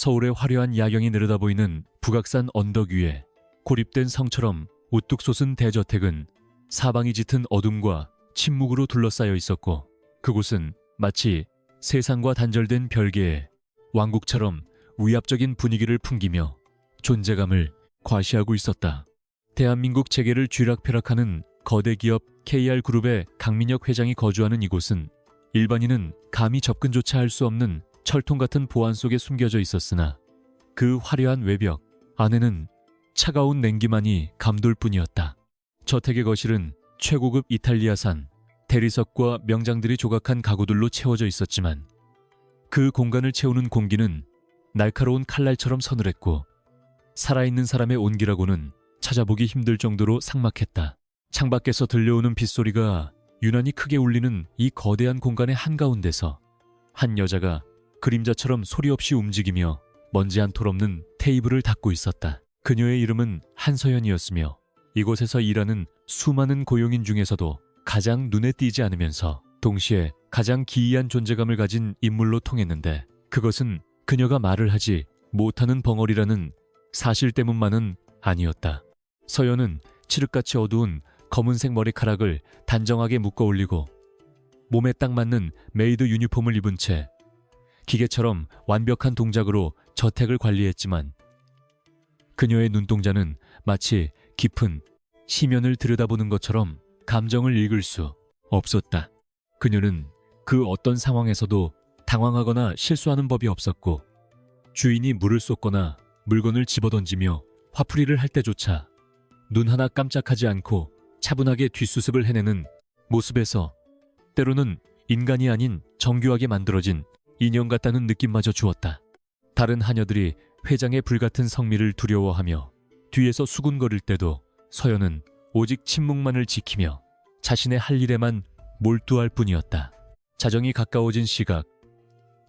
서울의 화려한 야경이 내려다보이는 북악산 언덕 위에 고립된 성처럼 우뚝 솟은 대저택은 사방이 짙은 어둠과 침묵으로 둘러싸여 있었고, 그곳은 마치 세상과 단절된 별개의 왕국처럼 위압적인 분위기를 풍기며 존재감을 과시하고 있었다. 대한민국 재계를 쥐락펴락하는 거대 기업 KR그룹의 강민혁 회장이 거주하는 이곳은 일반인은 감히 접근조차 할 수 없는 철통 같은 보안 속에 숨겨져 있었으나, 그 화려한 외벽 안에는 차가운 냉기만이 감돌 뿐이었다. 저택의 거실은 최고급 이탈리아산 대리석과 명장들이 조각한 가구들로 채워져 있었지만, 그 공간을 채우는 공기는 날카로운 칼날처럼 서늘했고, 살아있는 사람의 온기라고는 찾아보기 힘들 정도로 삭막했다. 창밖에서 들려오는 빗소리가 유난히 크게 울리는 이 거대한 공간의 한가운데서 한 여자가 그림자처럼 소리 없이 움직이며 먼지 한 톨 없는 테이블을 닦고 있었다. 그녀의 이름은 한서연이었으며, 이곳에서 일하는 수많은 고용인 중에서도 가장 눈에 띄지 않으면서 동시에 가장 기이한 존재감을 가진 인물로 통했는데, 그것은 그녀가 말을 하지 못하는 벙어리라는 사실 때문만은 아니었다. 서연은 칠흑같이 어두운 검은색 머리카락을 단정하게 묶어 올리고 몸에 딱 맞는 메이드 유니폼을 입은 채 기계처럼 완벽한 동작으로 저택을 관리했지만, 그녀의 눈동자는 마치 깊은 심연을 들여다보는 것처럼 감정을 읽을 수 없었다. 그녀는 그 어떤 상황에서도 당황하거나 실수하는 법이 없었고, 주인이 물을 쏟거나 물건을 집어던지며 화풀이를 할 때조차 눈 하나 깜짝하지 않고 차분하게 뒷수습을 해내는 모습에서 때로는 인간이 아닌 정교하게 만들어진 인형 같다는 느낌마저 주었다. 다른 하녀들이 회장의 불같은 성미를 두려워하며 뒤에서 수군거릴 때도 서연은 오직 침묵만을 지키며 자신의 할 일에만 몰두할 뿐이었다. 자정이 가까워진 시각,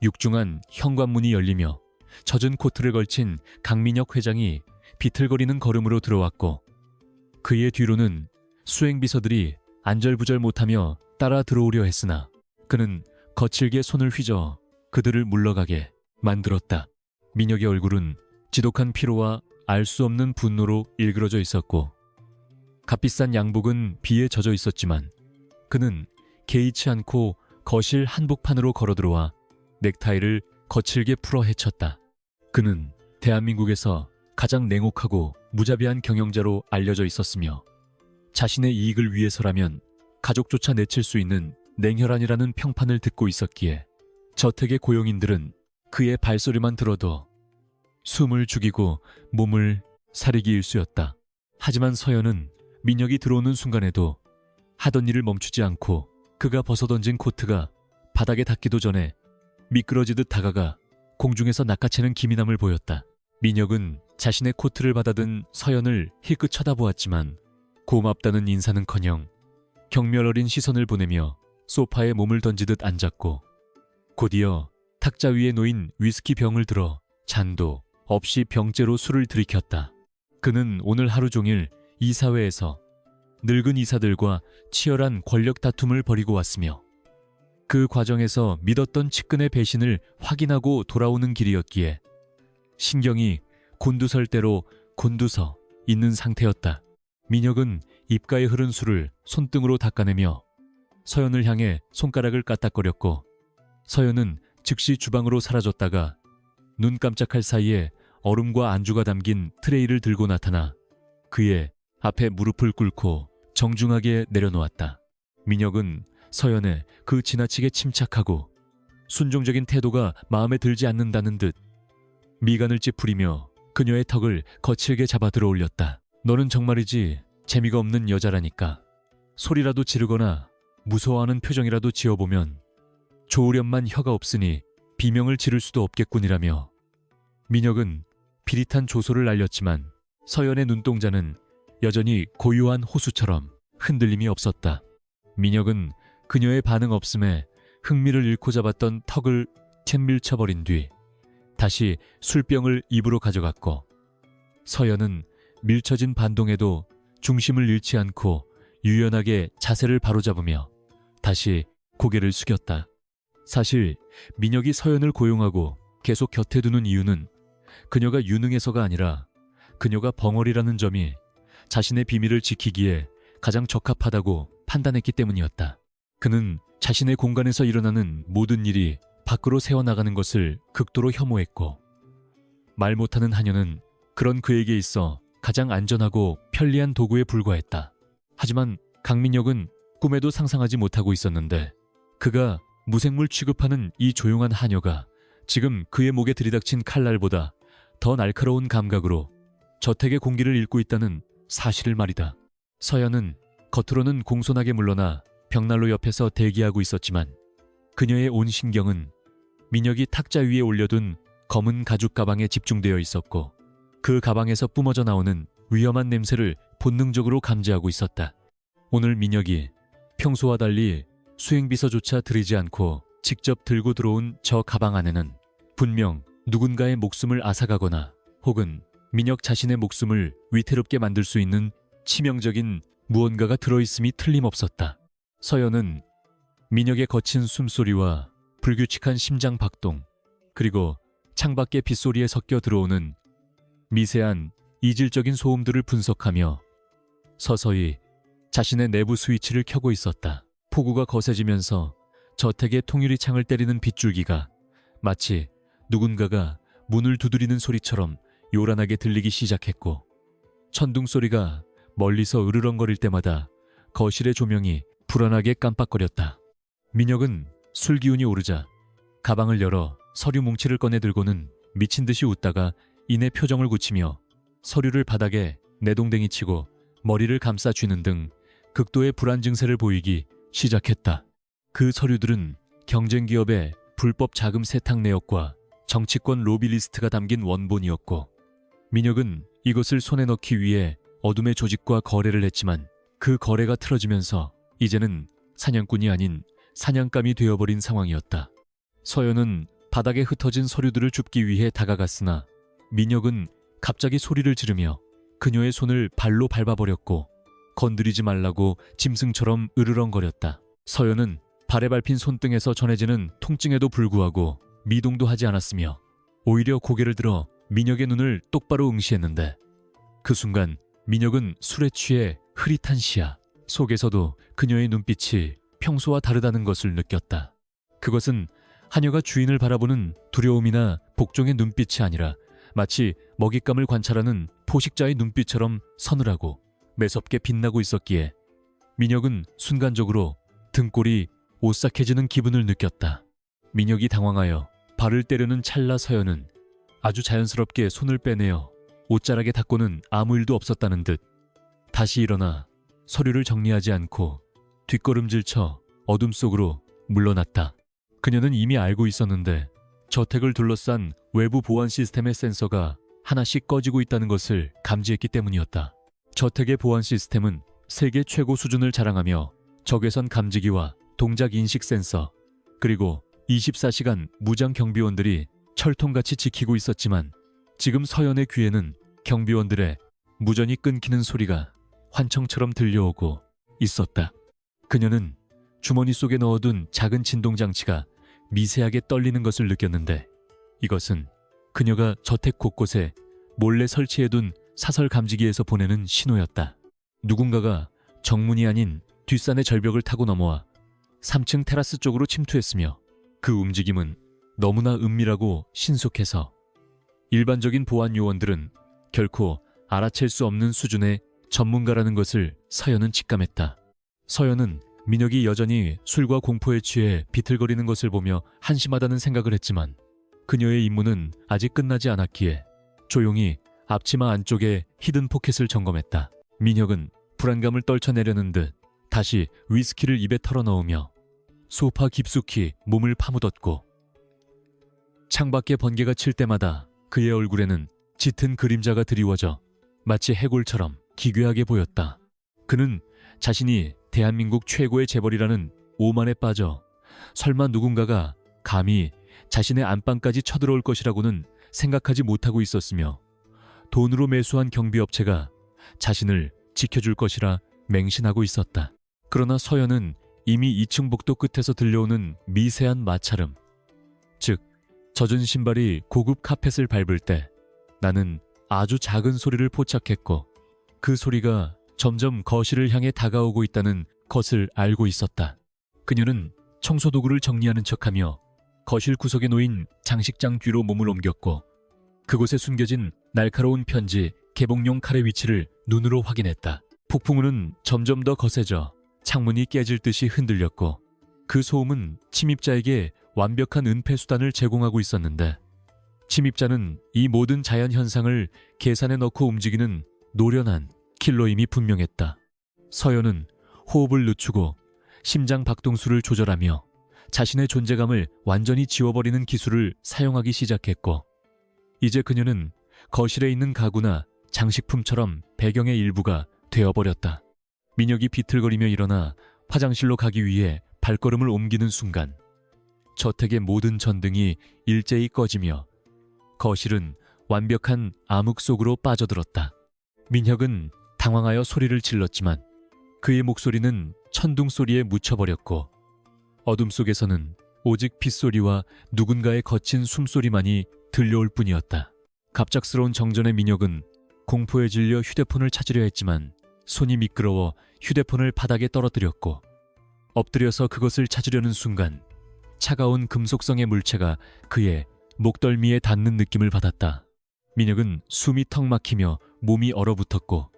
육중한 현관문이 열리며 젖은 코트를 걸친 강민혁 회장이 비틀거리는 걸음으로 들어왔고, 그의 뒤로는 수행비서들이 안절부절 못하며 따라 들어오려 했으나 그는 거칠게 손을 휘저어 그들을 물러가게 만들었다. 민혁의 얼굴은 지독한 피로와 알 수 없는 분노로 일그러져 있었고, 값비싼 양복은 비에 젖어 있었지만 그는 개의치 않고 거실 한복판으로 걸어들어와 넥타이를 거칠게 풀어 헤쳤다. 그는 대한민국에서 가장 냉혹하고 무자비한 경영자로 알려져 있었으며, 자신의 이익을 위해서라면 가족조차 내칠 수 있는 냉혈한이라는 평판을 듣고 있었기에 저택의 고용인들은 그의 발소리만 들어도 숨을 죽이고 몸을 사리기 일쑤였다. 하지만 서연은 민혁이 들어오는 순간에도 하던 일을 멈추지 않고 그가 벗어던진 코트가 바닥에 닿기도 전에 미끄러지듯 다가가 공중에서 낚아채는 기민함을 보였다. 민혁은 자신의 코트를 받아든 서연을 힐끗 쳐다보았지만 고맙다는 인사는커녕 경멸 어린 시선을 보내며 소파에 몸을 던지듯 앉았고, 곧이어 탁자 위에 놓인 위스키 병을 들어 잔도 없이 병째로 술을 들이켰다. 그는 오늘 하루 종일 이사회에서 늙은 이사들과 치열한 권력 다툼을 벌이고 왔으며, 그 과정에서 믿었던 측근의 배신을 확인하고 돌아오는 길이었기에 신경이 곤두설 대로 곤두서 있는 상태였다. 민혁은 입가에 흐른 술을 손등으로 닦아내며 서연을 향해 손가락을 까딱거렸고, 서연은 즉시 주방으로 사라졌다가 눈 깜짝할 사이에 얼음과 안주가 담긴 트레이를 들고 나타나 그의 앞에 무릎을 꿇고 정중하게 내려놓았다. 민혁은 서연의 그 지나치게 침착하고 순종적인 태도가 마음에 들지 않는다는 듯 미간을 찌푸리며 그녀의 턱을 거칠게 잡아 들어올렸다. 너는 정말이지 재미가 없는 여자라니까. 소리라도 지르거나 무서워하는 표정이라도 지어보면 좋으련만 혀가 없으니 비명을 지를 수도 없겠군이라며 민혁은 비릿한 조소를 날렸지만 서연의 눈동자는 여전히 고요한 호수처럼 흔들림이 없었다. 민혁은 그녀의 반응 없음에 흥미를 잃고 잡았던 턱을 캔밀쳐버린 뒤 다시 술병을 입으로 가져갔고, 서연은 밀쳐진 반동에도 중심을 잃지 않고 유연하게 자세를 바로잡으며 다시 고개를 숙였다. 사실 민혁이 서연을 고용하고 계속 곁에 두는 이유는 그녀가 유능해서가 아니라 그녀가 벙어리라는 점이 자신의 비밀을 지키기에 가장 적합하다고 판단했기 때문이었다. 그는 자신의 공간에서 일어나는 모든 일이 밖으로 새어나가는 것을 극도로 혐오했고, 말 못하는 하녀는 그런 그에게 있어 가장 안전하고 편리한 도구에 불과했다. 하지만 강민혁은 꿈에도 상상하지 못하고 있었는데, 그가 무생물 취급하는 이 조용한 하녀가 지금 그의 목에 들이닥친 칼날보다 더 날카로운 감각으로 저택의 공기를 읽고 있다는 사실을 말이다. 서연은 겉으로는 공손하게 물러나 벽난로 옆에서 대기하고 있었지만 그녀의 온 신경은 민혁이 탁자 위에 올려둔 검은 가죽 가방에 집중되어 있었고, 그 가방에서 뿜어져 나오는 위험한 냄새를 본능적으로 감지하고 있었다. 오늘 민혁이 평소와 달리 수행비서조차 들이지 않고 직접 들고 들어온 저 가방 안에는 분명 누군가의 목숨을 앗아가거나 혹은 민혁 자신의 목숨을 위태롭게 만들 수 있는 치명적인 무언가가 들어있음이 틀림없었다. 서연은 민혁의 거친 숨소리와 불규칙한 심장 박동, 그리고 창밖의 빗소리에 섞여 들어오는 미세한 이질적인 소음들을 분석하며 서서히 자신의 내부 스위치를 켜고 있었다. 폭우가 거세지면서 저택의 통유리 창을 때리는 빗줄기가 마치 누군가가 문을 두드리는 소리처럼 요란하게 들리기 시작했고, 천둥 소리가 멀리서 으르렁거릴 때마다 거실의 조명이 불안하게 깜빡거렸다. 민혁은 술 기운이 오르자 가방을 열어 서류 뭉치를 꺼내 들고는 미친 듯이 웃다가 이내 표정을 굳히며 서류를 바닥에 내동댕이 치고 머리를 감싸 쥐는 등 극도의 불안 증세를 보이기 시작했다. 그 서류들은 경쟁기업의 불법 자금 세탁 내역과 정치권 로비 리스트가 담긴 원본이었고, 민혁은 이것을 손에 넣기 위해 어둠의 조직과 거래를 했지만 그 거래가 틀어지면서 이제는 사냥꾼이 아닌 사냥감이 되어버린 상황이었다. 서연은 바닥에 흩어진 서류들을 줍기 위해 다가갔으나 민혁은 갑자기 소리를 지르며 그녀의 손을 발로 밟아버렸고 건드리지 말라고 짐승처럼 으르렁거렸다. 서연은 발에 밟힌 손등에서 전해지는 통증에도 불구하고 미동도 하지 않았으며 오히려 고개를 들어 민혁의 눈을 똑바로 응시했는데, 그 순간 민혁은 술에 취해 흐릿한 시야 속에서도 그녀의 눈빛이 평소와 다르다는 것을 느꼈다. 그것은 하녀가 주인을 바라보는 두려움이나 복종의 눈빛이 아니라 마치 먹잇감을 관찰하는 포식자의 눈빛처럼 서늘하고 매섭게 빛나고 있었기에 민혁은 순간적으로 등골이 오싹해지는 기분을 느꼈다. 민혁이 당황하여 발을 때려는 찰나 서연은 아주 자연스럽게 손을 빼내어 옷자락에 닦고는 아무 일도 없었다는 듯 다시 일어나 서류를 정리하지 않고 뒷걸음질쳐 어둠 속으로 물러났다. 그녀는 이미 알고 있었는데 저택을 둘러싼 외부 보안 시스템의 센서가 하나씩 꺼지고 있다는 것을 감지했기 때문이었다. 저택의 보안 시스템은 세계 최고 수준을 자랑하며 적외선 감지기와 동작 인식 센서, 그리고 24시간 무장 경비원들이 철통같이 지키고 있었지만 지금 서연의 귀에는 경비원들의 무전이 끊기는 소리가 환청처럼 들려오고 있었다. 그녀는 주머니 속에 넣어둔 작은 진동장치가 미세하게 떨리는 것을 느꼈는데, 이것은 그녀가 저택 곳곳에 몰래 설치해둔 사설 감지기에서 보내는 신호였다. 누군가가 정문이 아닌 뒷산의 절벽을 타고 넘어와 3층 테라스 쪽으로 침투했으며 그 움직임은 너무나 은밀하고 신속해서 일반적인 보안 요원들은 결코 알아챌 수 없는 수준의 전문가라는 것을 서연은 직감했다. 서연은 민혁이 여전히 술과 공포에 취해 비틀거리는 것을 보며 한심하다는 생각을 했지만 그녀의 임무는 아직 끝나지 않았기에 조용히 앞치마 안쪽에 히든 포켓을 점검했다. 민혁은 불안감을 떨쳐내려는 듯 다시 위스키를 입에 털어넣으며 소파 깊숙이 몸을 파묻었고, 창밖에 번개가 칠 때마다 그의 얼굴에는 짙은 그림자가 드리워져 마치 해골처럼 기괴하게 보였다. 그는 자신이 대한민국 최고의 재벌이라는 오만에 빠져 설마 누군가가 감히 자신의 안방까지 쳐들어올 것이라고는 생각하지 못하고 있었으며, 돈으로 매수한 경비업체가 자신을 지켜줄 것이라 맹신하고 있었다. 그러나 서연은 이미 2층 복도 끝에서 들려오는 미세한 마찰음, 즉 젖은 신발이 고급 카펫을 밟을 때 나는 아주 작은 소리를 포착했고 그 소리가 점점 거실을 향해 다가오고 있다는 것을 알고 있었다. 그녀는 청소도구를 정리하는 척하며 거실 구석에 놓인 장식장 뒤로 몸을 옮겼고 그곳에 숨겨진 날카로운 편지, 개봉용 칼의 위치를 눈으로 확인했다. 폭풍우는 점점 더 거세져 창문이 깨질 듯이 흔들렸고 그 소음은 침입자에게 완벽한 은폐 수단을 제공하고 있었는데 침입자는 이 모든 자연 현상을 계산에 넣고 움직이는 노련한 킬러임이 분명했다. 서연은 호흡을 늦추고 심장 박동수를 조절하며 자신의 존재감을 완전히 지워버리는 기술을 사용하기 시작했고 이제 그녀는 거실에 있는 가구나 장식품처럼 배경의 일부가 되어버렸다. 민혁이 비틀거리며 일어나 화장실로 가기 위해 발걸음을 옮기는 순간 저택의 모든 전등이 일제히 꺼지며 거실은 완벽한 암흑 속으로 빠져들었다. 민혁은 당황하여 소리를 질렀지만 그의 목소리는 천둥 소리에 묻혀버렸고 어둠 속에서는 오직 빗소리와 누군가의 거친 숨소리만이 들려올 뿐이었다. 갑작스러운 정전의 민혁은 공포에 질려 휴대폰을 찾으려 했지만 손이 미끄러워 휴대폰을 바닥에 떨어뜨렸고 엎드려서 그것을 찾으려는 순간 차가운 금속성의 물체가 그의 목덜미에 닿는 느낌을 받았다. 민혁은 숨이 턱 막히며 몸이 얼어붙었고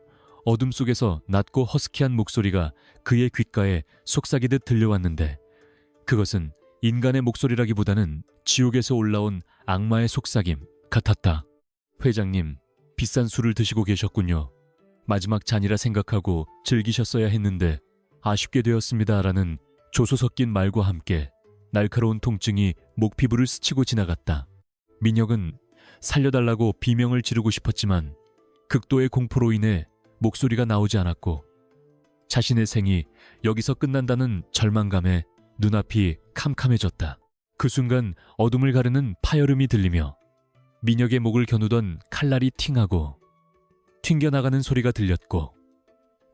어둠 속에서 낮고 허스키한 목소리가 그의 귓가에 속삭이듯 들려왔는데 그것은 인간의 목소리라기보다는 지옥에서 올라온 악마의 속삭임 같았다. 회장님, 비싼 술을 드시고 계셨군요. 마지막 잔이라 생각하고 즐기셨어야 했는데 아쉽게 되었습니다라는 조소 섞인 말과 함께 날카로운 통증이 목 피부를 스치고 지나갔다. 민혁은 살려달라고 비명을 지르고 싶었지만 극도의 공포로 인해 목소리가 나오지 않았고 자신의 생이 여기서 끝난다는 절망감에 눈앞이 캄캄해졌다. 그 순간 어둠을 가르는 파열음이 들리며 민혁의 목을 겨누던 칼날이 팅하고 튕겨나가는 소리가 들렸고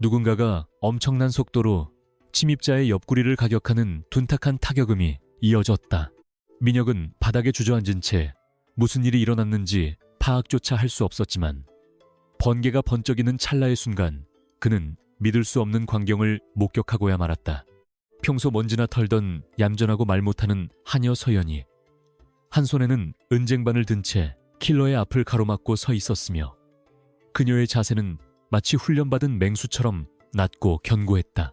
누군가가 엄청난 속도로 침입자의 옆구리를 가격하는 둔탁한 타격음이 이어졌다. 민혁은 바닥에 주저앉은 채 무슨 일이 일어났는지 파악조차 할 수 없었지만 번개가 번쩍이는 찰나의 순간 그는 믿을 수 없는 광경을 목격하고야 말았다. 평소 먼지나 털던 얌전하고 말 못하는 하녀 서연이 한 손에는 은쟁반을 든 채 킬러의 앞을 가로막고 서 있었으며 그녀의 자세는 마치 훈련받은 맹수처럼 낮고 견고했다.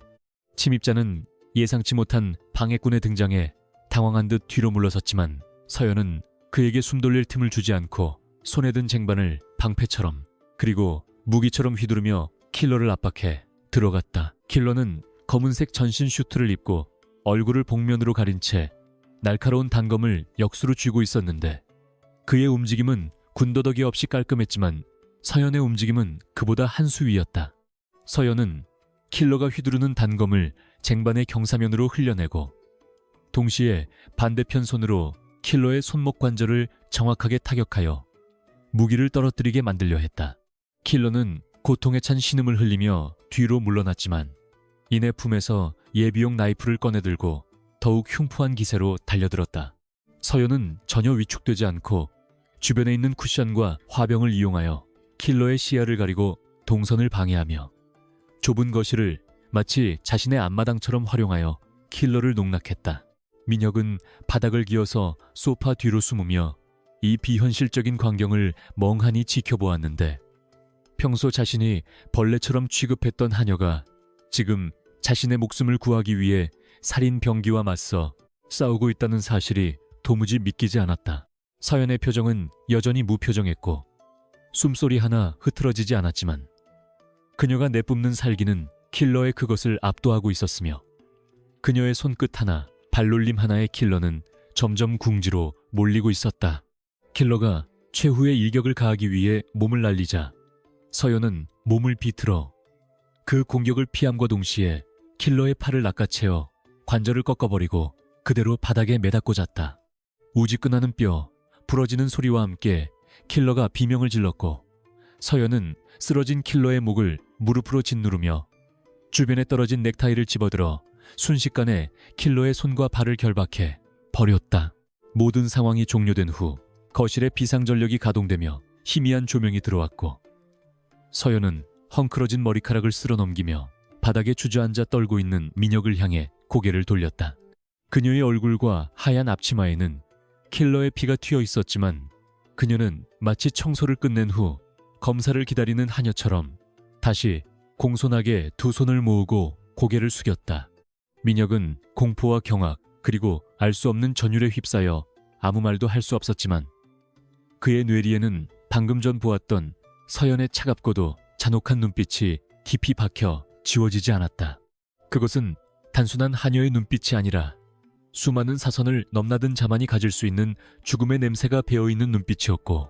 침입자는 예상치 못한 방해꾼의 등장에 당황한 듯 뒤로 물러섰지만 서연은 그에게 숨 돌릴 틈을 주지 않고 손에 든 쟁반을 방패처럼 그리고 무기처럼 휘두르며 킬러를 압박해 들어갔다. 킬러는 검은색 전신 슈트를 입고 얼굴을 복면으로 가린 채 날카로운 단검을 역수로 쥐고 있었는데 그의 움직임은 군더더기 없이 깔끔했지만 서연의 움직임은 그보다 한 수 위였다. 서연은 킬러가 휘두르는 단검을 쟁반의 경사면으로 흘려내고 동시에 반대편 손으로 킬러의 손목 관절을 정확하게 타격하여 무기를 떨어뜨리게 만들려 했다. 킬러는 고통에 찬 신음을 흘리며 뒤로 물러났지만 이내 품에서 예비용 나이프를 꺼내들고 더욱 흉포한 기세로 달려들었다. 서연은 전혀 위축되지 않고 주변에 있는 쿠션과 화병을 이용하여 킬러의 시야를 가리고 동선을 방해하며 좁은 거실을 마치 자신의 앞마당처럼 활용하여 킬러를 농락했다. 민혁은 바닥을 기어서 소파 뒤로 숨으며 이 비현실적인 광경을 멍하니 지켜보았는데 평소 자신이 벌레처럼 취급했던 하녀가 지금 자신의 목숨을 구하기 위해 살인 병기와 맞서 싸우고 있다는 사실이 도무지 믿기지 않았다. 서연의 표정은 여전히 무표정했고 숨소리 하나 흐트러지지 않았지만 그녀가 내뿜는 살기는 킬러의 그것을 압도하고 있었으며 그녀의 손끝 하나, 발놀림 하나의 킬러는 점점 궁지로 몰리고 있었다. 킬러가 최후의 일격을 가하기 위해 몸을 날리자 서연은 몸을 비틀어 그 공격을 피함과 동시에 킬러의 팔을 낚아채어 관절을 꺾어버리고 그대로 바닥에 매다 꽂았다. 우지끈하는 뼈, 부러지는 소리와 함께 킬러가 비명을 질렀고 서연은 쓰러진 킬러의 목을 무릎으로 짓누르며 주변에 떨어진 넥타이를 집어들어 순식간에 킬러의 손과 발을 결박해 버렸다. 모든 상황이 종료된 후 거실에 비상전력이 가동되며 희미한 조명이 들어왔고 서연은 헝클어진 머리카락을 쓸어넘기며 바닥에 주저앉아 떨고 있는 민혁을 향해 고개를 돌렸다. 그녀의 얼굴과 하얀 앞치마에는 킬러의 피가 튀어 있었지만 그녀는 마치 청소를 끝낸 후 검사를 기다리는 하녀처럼 다시 공손하게 두 손을 모으고 고개를 숙였다. 민혁은 공포와 경악 그리고 알 수 없는 전율에 휩싸여 아무 말도 할 수 없었지만 그의 뇌리에는 방금 전 보았던 서연의 차갑고도 잔혹한 눈빛이 깊이 박혀 지워지지 않았다. 그것은 단순한 하녀의 눈빛이 아니라 수많은 사선을 넘나든 자만이 가질 수 있는 죽음의 냄새가 배어있는 눈빛이었고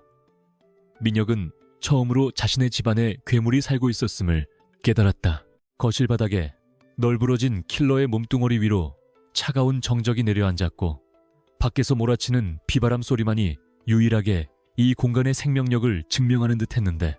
민혁은 처음으로 자신의 집안에 괴물이 살고 있었음을 깨달았다. 거실 바닥에 널브러진 킬러의 몸뚱어리 위로 차가운 정적이 내려앉았고 밖에서 몰아치는 비바람 소리만이 유일하게 이 공간의 생명력을 증명하는 듯 했는데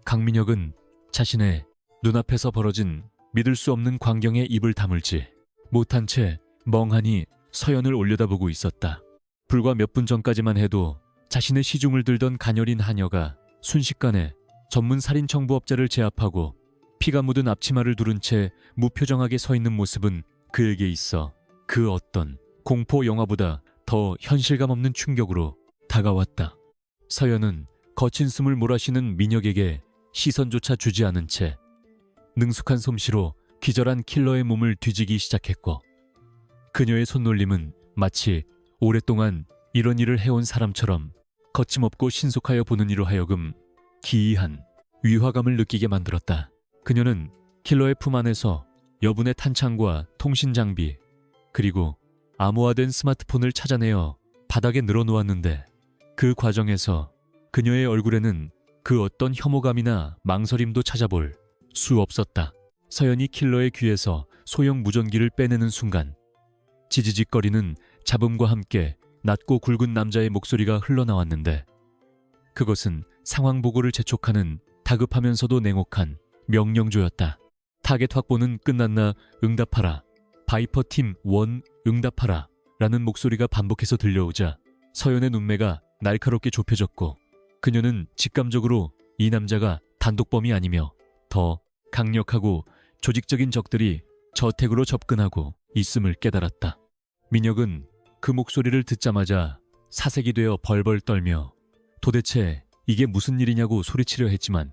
강민혁은 자신의 눈앞에서 벌어진 믿을 수 없는 광경에 입을 다물지 못한 채 멍하니 서연을 올려다보고 있었다. 불과 몇 분 전까지만 해도 자신의 시중을 들던 가녀린 하녀가 순식간에 전문 살인 청부업자를 제압하고 피가 묻은 앞치마를 두른 채 무표정하게 서 있는 모습은 그에게 있어 그 어떤 공포 영화보다 더 현실감 없는 충격으로 다가왔다. 서연은 거친 숨을 몰아쉬는 민혁에게 시선조차 주지 않은 채 능숙한 솜씨로 기절한 킬러의 몸을 뒤지기 시작했고 그녀의 손놀림은 마치 오랫동안 이런 일을 해온 사람처럼 거침없고 신속하여 보는 이로 하여금 기이한 위화감을 느끼게 만들었다. 그녀는 킬러의 품 안에서 여분의 탄창과 통신장비 그리고 암호화된 스마트폰을 찾아내어 바닥에 늘어놓았는데 그 과정에서 그녀의 얼굴에는 그 어떤 혐오감이나 망설임도 찾아볼 수 없었다. 서연이 킬러의 귀에서 소형 무전기를 빼내는 순간 지지직거리는 잡음과 함께 낮고 굵은 남자의 목소리가 흘러나왔는데 그것은 상황 보고를 재촉하는 다급하면서도 냉혹한 명령조였다. 타겟 확보는 끝났나 응답하라. 바이퍼 팀 1 응답하라 라는 목소리가 반복해서 들려오자 서연의 눈매가 날카롭게 좁혀졌고 그녀는 직감적으로 이 남자가 단독범이 아니며 더 강력하고 조직적인 적들이 저택으로 접근하고 있음을 깨달았다. 민혁은 그 목소리를 듣자마자 사색이 되어 벌벌 떨며 도대체 이게 무슨 일이냐고 소리치려 했지만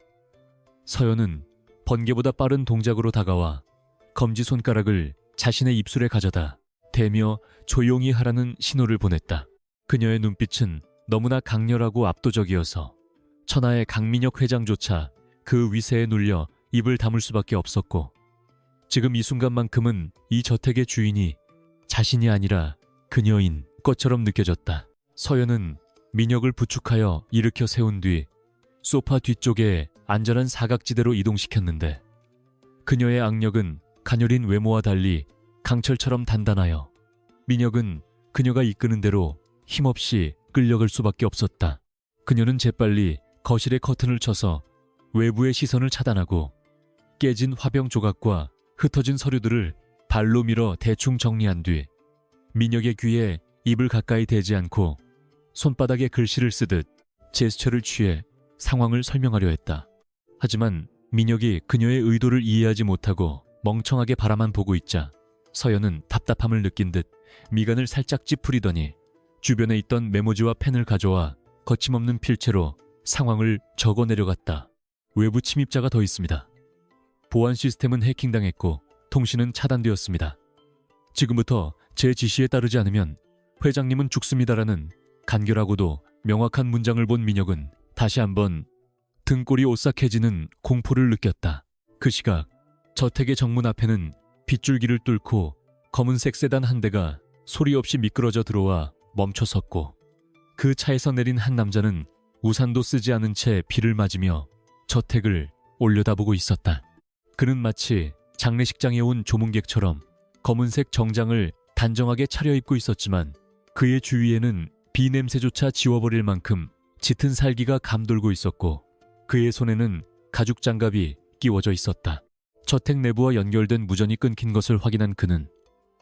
서연은 번개보다 빠른 동작으로 다가와 검지손가락을 자신의 입술에 가져다 대며 조용히 하라는 신호를 보냈다. 그녀의 눈빛은 너무나 강렬하고 압도적이어서 천하의 강민혁 회장조차 그 위세에 눌려 입을 다물 수밖에 없었고 지금 이 순간만큼은 이 저택의 주인이 자신이 아니라 그녀인 것처럼 느껴졌다. 서연은 민혁을 부축하여 일으켜 세운 뒤 소파 뒤쪽에 안전한 사각지대로 이동시켰는데 그녀의 악력은 가녀린 외모와 달리 강철처럼 단단하여 민혁은 그녀가 이끄는 대로 힘없이 끌려갈 수밖에 없었다. 그녀는 재빨리 거실에 커튼을 쳐서 외부의 시선을 차단하고 깨진 화병 조각과 흩어진 서류들을 발로 밀어 대충 정리한 뒤 민혁의 귀에 입을 가까이 대지 않고 손바닥에 글씨를 쓰듯 제스처를 취해 상황을 설명하려 했다. 하지만 민혁이 그녀의 의도를 이해하지 못하고 멍청하게 바라만 보고 있자 서연은 답답함을 느낀 듯 미간을 살짝 찌푸리더니 주변에 있던 메모지와 펜을 가져와 거침없는 필체로 상황을 적어 내려갔다. 외부 침입자가 더 있습니다. 보안 시스템은 해킹당했고 통신은 차단되었습니다. 지금부터 제 지시에 따르지 않으면 회장님은 죽습니다라는 간결하고도 명확한 문장을 본 민혁은 다시 한번 등골이 오싹해지는 공포를 느꼈다. 그 시각 저택의 정문 앞에는 빗줄기를 뚫고 검은색 세단 한 대가 소리 없이 미끄러져 들어와 멈춰섰고 그 차에서 내린 한 남자는 우산도 쓰지 않은 채 비를 맞으며 저택을 올려다보고 있었다. 그는 마치 장례식장에 온 조문객처럼 검은색 정장을 단정하게 차려입고 있었지만 그의 주위에는 비 냄새조차 지워버릴 만큼 짙은 살기가 감돌고 있었고 그의 손에는 가죽 장갑이 끼워져 있었다. 저택 내부와 연결된 무전이 끊긴 것을 확인한 그는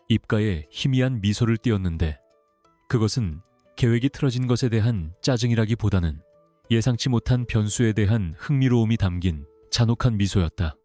입가에 희미한 미소를 띄었는데 그것은 계획이 틀어진 것에 대한 짜증이라기보다는 예상치 못한 변수에 대한 흥미로움이 담긴 잔혹한 미소였다.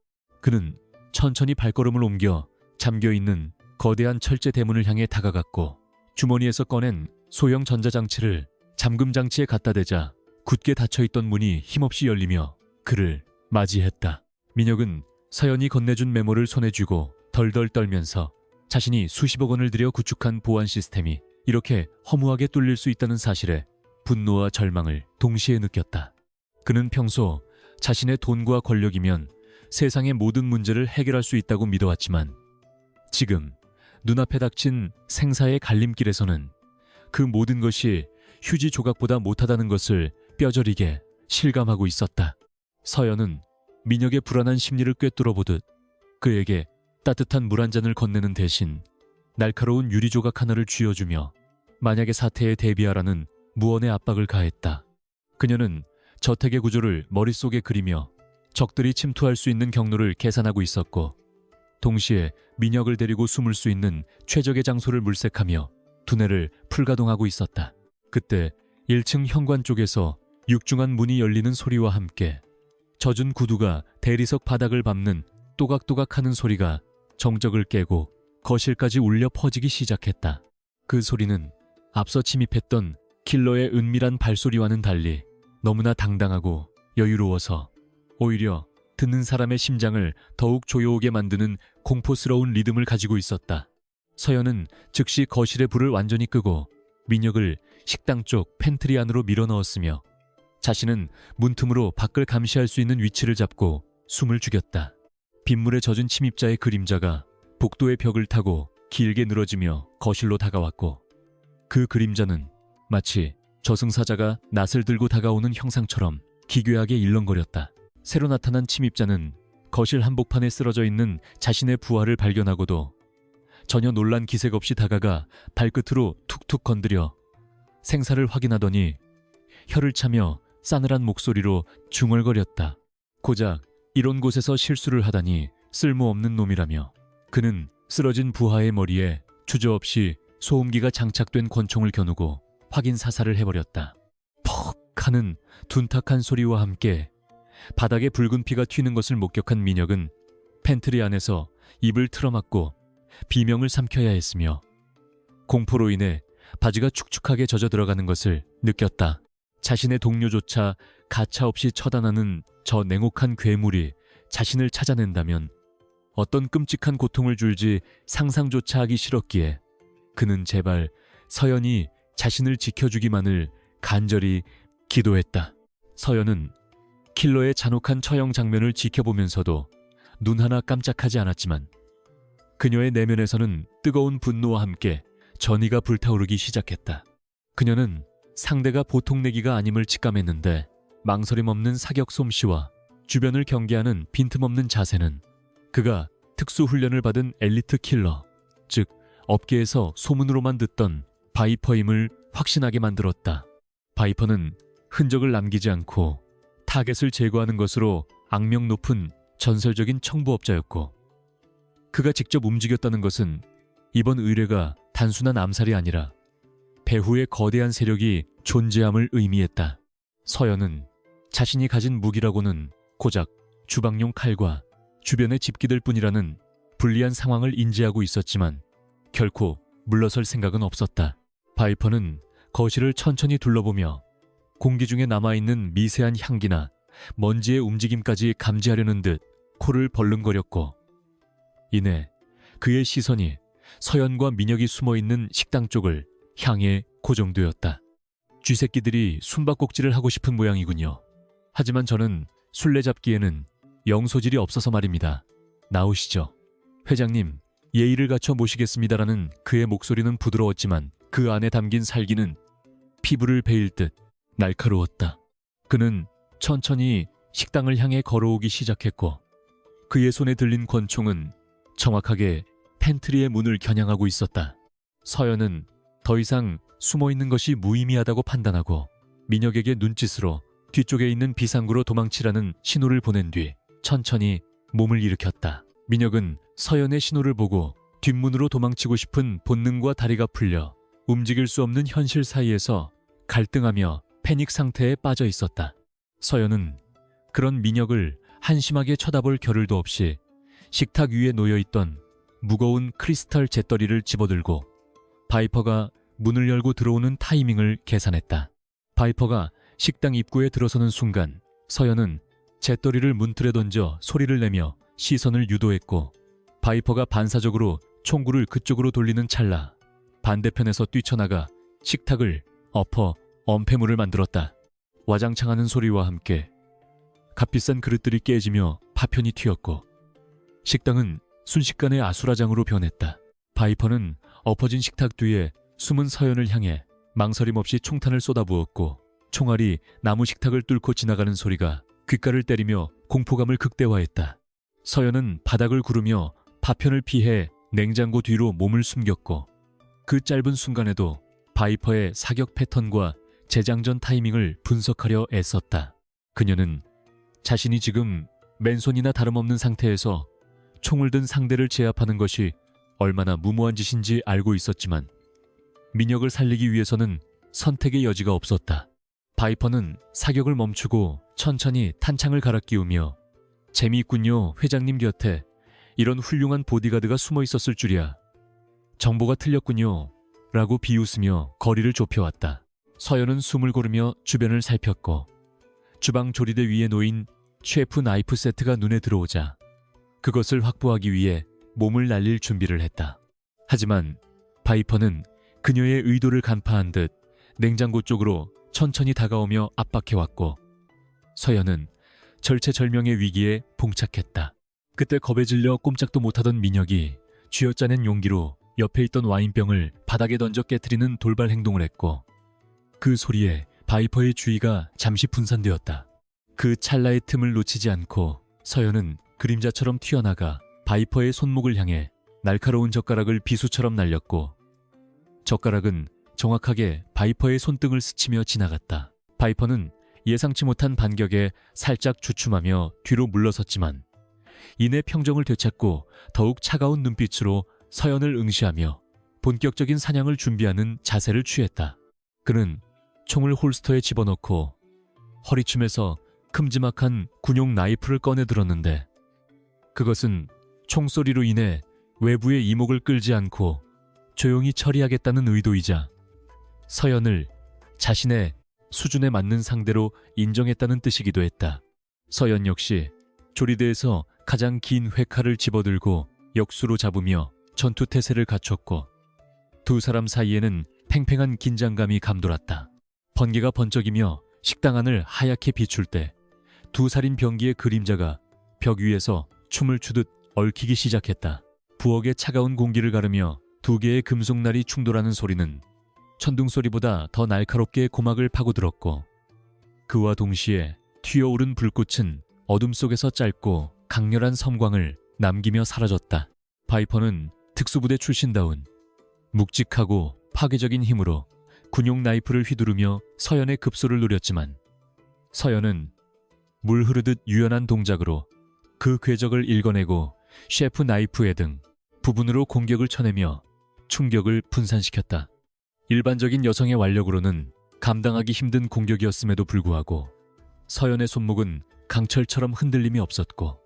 그는 천천히 발걸음을 옮겨 잠겨있는 거대한 철제 대문을 향해 다가갔고 주머니에서 꺼낸 소형 전자장치를 잠금장치에 갖다 대자 굳게 닫혀있던 문이 힘없이 열리며 그를 맞이했다. 민혁은 서연이 건네준 메모를 손에 쥐고 덜덜 떨면서 자신이 수십억 원을 들여 구축한 보안 시스템이 이렇게 허무하게 뚫릴 수 있다는 사실에 분노와 절망을 동시에 느꼈다. 그는 평소 자신의 돈과 권력이면 세상의 모든 문제를 해결할 수 있다고 믿어왔지만 지금 눈앞에 닥친 생사의 갈림길에서는 그 모든 것이 휴지 조각보다 못하다는 것을 뼈저리게 실감하고 있었다. 서연은 민혁의 불안한 심리를 꿰뚫어보듯 그에게 따뜻한 물 한 잔을 건네는 대신 날카로운 유리 조각 하나를 쥐어주며 만약의 사태에 대비하라는 무언의 압박을 가했다. 그녀는 저택의 구조를 머릿속에 그리며 적들이 침투할 수 있는 경로를 계산하고 있었고 동시에 민혁을 데리고 숨을 수 있는 최적의 장소를 물색하며 두뇌를 풀가동하고 있었다. 그때 1층 현관 쪽에서 육중한 문이 열리는 소리와 함께 젖은 구두가 대리석 바닥을 밟는 또각또각하는 소리가 정적을 깨고 거실까지 울려 퍼지기 시작했다. 그 소리는 앞서 침입했던 킬러의 은밀한 발소리와는 달리 너무나 당당하고 여유로워서 오히려 듣는 사람의 심장을 더욱 조여오게 만드는 공포스러운 리듬을 가지고 있었다. 서연은 즉시 거실의 불을 완전히 끄고 민혁을 식당 쪽 팬트리 안으로 밀어넣었으며 자신은 문틈으로 밖을 감시할 수 있는 위치를 잡고 숨을 죽였다. 빗물에 젖은 침입자의 그림자가 복도의 벽을 타고 길게 늘어지며 거실로 다가왔고 그 그림자는 마치 저승사자가 낫을 들고 다가오는 형상처럼 기괴하게 일렁거렸다. 새로 나타난 침입자는 거실 한복판에 쓰러져 있는 자신의 부하를 발견하고도 전혀 놀란 기색 없이 다가가 발끝으로 툭툭 건드려 생사를 확인하더니 혀를 차며 싸늘한 목소리로 중얼거렸다. 고작 이런 곳에서 실수를 하다니 쓸모없는 놈이라며 그는 쓰러진 부하의 머리에 주저없이 소음기가 장착된 권총을 겨누고 확인 사살을 해버렸다. 퍽 하는 둔탁한 소리와 함께 바닥에 붉은 피가 튀는 것을 목격한 민혁은 팬트리 안에서 입을 틀어막고 비명을 삼켜야 했으며 공포로 인해 바지가 축축하게 젖어 들어가는 것을 느꼈다. 자신의 동료조차 가차없이 처단하는 저 냉혹한 괴물이 자신을 찾아낸다면 어떤 끔찍한 고통을 줄지 상상조차 하기 싫었기에 그는 제발 서연이 자신을 지켜주기만을 간절히 기도했다. 서연은 킬러의 잔혹한 처형 장면을 지켜보면서도 눈 하나 깜짝하지 않았지만 그녀의 내면에서는 뜨거운 분노와 함께 전의가 불타오르기 시작했다. 그녀는 상대가 보통 내기가 아님을 직감했는데 망설임 없는 사격 솜씨와 주변을 경계하는 빈틈없는 자세는 그가 특수훈련을 받은 엘리트 킬러, 즉 업계에서 소문으로만 듣던 바이퍼임을 확신하게 만들었다. 바이퍼는 흔적을 남기지 않고 타겟을 제거하는 것으로 악명 높은 전설적인 청부업자였고 그가 직접 움직였다는 것은 이번 의뢰가 단순한 암살이 아니라 배후의 거대한 세력이 존재함을 의미했다. 서연은 자신이 가진 무기라고는 고작 주방용 칼과 주변의 집기들 뿐이라는 불리한 상황을 인지하고 있었지만 결코 물러설 생각은 없었다. 바이퍼는 거실을 천천히 둘러보며 공기 중에 남아있는 미세한 향기나 먼지의 움직임까지 감지하려는 듯 코를 벌렁거렸고 이내 그의 시선이 서연과 민혁이 숨어있는 식당 쪽을 향해 고정되었다. 쥐새끼들이 숨바꼭질을 하고 싶은 모양이군요. 하지만 저는 술래잡기에는 영 소질이 없어서 말입니다. 나오시죠. 회장님, 예의를 갖춰 모시겠습니다라는 그의 목소리는 부드러웠지만 그 안에 담긴 살기는 피부를 베일 듯 날카로웠다. 그는 천천히 식당을 향해 걸어오기 시작했고 그의 손에 들린 권총은 정확하게 팬트리의 문을 겨냥하고 있었다. 서연은 더 이상 숨어있는 것이 무의미하다고 판단하고 민혁에게 눈짓으로 뒤쪽에 있는 비상구로 도망치라는 신호를 보낸 뒤 천천히 몸을 일으켰다. 민혁은 서연의 신호를 보고 뒷문으로 도망치고 싶은 본능과 다리가 풀려 움직일 수 없는 현실 사이에서 갈등하며 패닉 상태에 빠져 있었다. 서연은 그런 민혁을 한심하게 쳐다볼 겨를도 없이 식탁 위에 놓여있던 무거운 크리스탈 잿더리를 집어들고 바이퍼가 문을 열고 들어오는 타이밍을 계산했다. 바이퍼가 식당 입구에 들어서는 순간 서연은 잿더리를 문틀에 던져 소리를 내며 시선을 유도했고, 바이퍼가 반사적으로 총구를 그쪽으로 돌리는 찰나 반대편에서 뛰쳐나가 식탁을 엎어 엄폐물을 만들었다. 와장창하는 소리와 함께 값비싼 그릇들이 깨지며 파편이 튀었고 식당은 순식간에 아수라장으로 변했다. 바이퍼는 엎어진 식탁 뒤에 숨은 서연을 향해 망설임 없이 총탄을 쏟아부었고, 총알이 나무 식탁을 뚫고 지나가는 소리가 귓가를 때리며 공포감을 극대화했다. 서연은 바닥을 구르며 파편을 피해 냉장고 뒤로 몸을 숨겼고, 그 짧은 순간에도 바이퍼의 사격 패턴과 재장전 타이밍을 분석하려 애썼다. 그녀는 자신이 지금 맨손이나 다름없는 상태에서 총을 든 상대를 제압하는 것이 얼마나 무모한 짓인지 알고 있었지만 민혁을 살리기 위해서는 선택의 여지가 없었다. 바이퍼는 사격을 멈추고 천천히 탄창을 갈아 끼우며 재미있군요, 회장님 곁에 이런 훌륭한 보디가드가 숨어 있었을 줄이야. 정보가 틀렸군요 라고 비웃으며 거리를 좁혀왔다. 서연은 숨을 고르며 주변을 살폈고 주방 조리대 위에 놓인 셰프 나이프 세트가 눈에 들어오자 그것을 확보하기 위해 몸을 날릴 준비를 했다. 하지만 바이퍼는 그녀의 의도를 간파한 듯 냉장고 쪽으로 천천히 다가오며 압박해왔고, 서연은 절체절명의 위기에 봉착했다. 그때 겁에 질려 꼼짝도 못하던 민혁이 쥐어짜낸 용기로 옆에 있던 와인병을 바닥에 던져 깨트리는 돌발 행동을 했고, 그 소리에 바이퍼의 주의가 잠시 분산되었다. 그 찰나의 틈을 놓치지 않고 서연은 그림자처럼 튀어나가 바이퍼의 손목을 향해 날카로운 젓가락을 비수처럼 날렸고, 젓가락은 정확하게 바이퍼의 손등을 스치며 지나갔다. 바이퍼는 예상치 못한 반격에 살짝 주춤하며 뒤로 물러섰지만 이내 평정을 되찾고 더욱 차가운 눈빛으로 서연을 응시하며 본격적인 사냥을 준비하는 자세를 취했다. 그는 총을 홀스터에 집어넣고 허리춤에서 큼지막한 군용 나이프를 꺼내 들었는데, 그것은 총소리로 인해 외부의 이목을 끌지 않고 조용히 처리하겠다는 의도이자 서연을 자신의 수준에 맞는 상대로 인정했다는 뜻이기도 했다. 서연 역시 조리대에서 가장 긴 회칼을 집어들고 역수로 잡으며 전투태세를 갖췄고, 두 사람 사이에는 팽팽한 긴장감이 감돌았다. 번개가 번쩍이며 식당 안을 하얗게 비출 때 두 살인 병기의 그림자가 벽 위에서 춤을 추듯 얽히기 시작했다. 부엌의 차가운 공기를 가르며 두 개의 금속날이 충돌하는 소리는 천둥 소리보다 더 날카롭게 고막을 파고들었고, 그와 동시에 튀어오른 불꽃은 어둠 속에서 짧고 강렬한 섬광을 남기며 사라졌다. 바이퍼는 특수부대 출신다운 묵직하고 파괴적인 힘으로 군용 나이프를 휘두르며 서연의 급소를 노렸지만, 서연은 물 흐르듯 유연한 동작으로 그 궤적을 읽어내고 셰프 나이프에 등 부분으로 공격을 쳐내며 충격을 분산시켰다. 일반적인 여성의 완력으로는 감당하기 힘든 공격이었음에도 불구하고 서연의 손목은 강철처럼 흔들림이 없었고,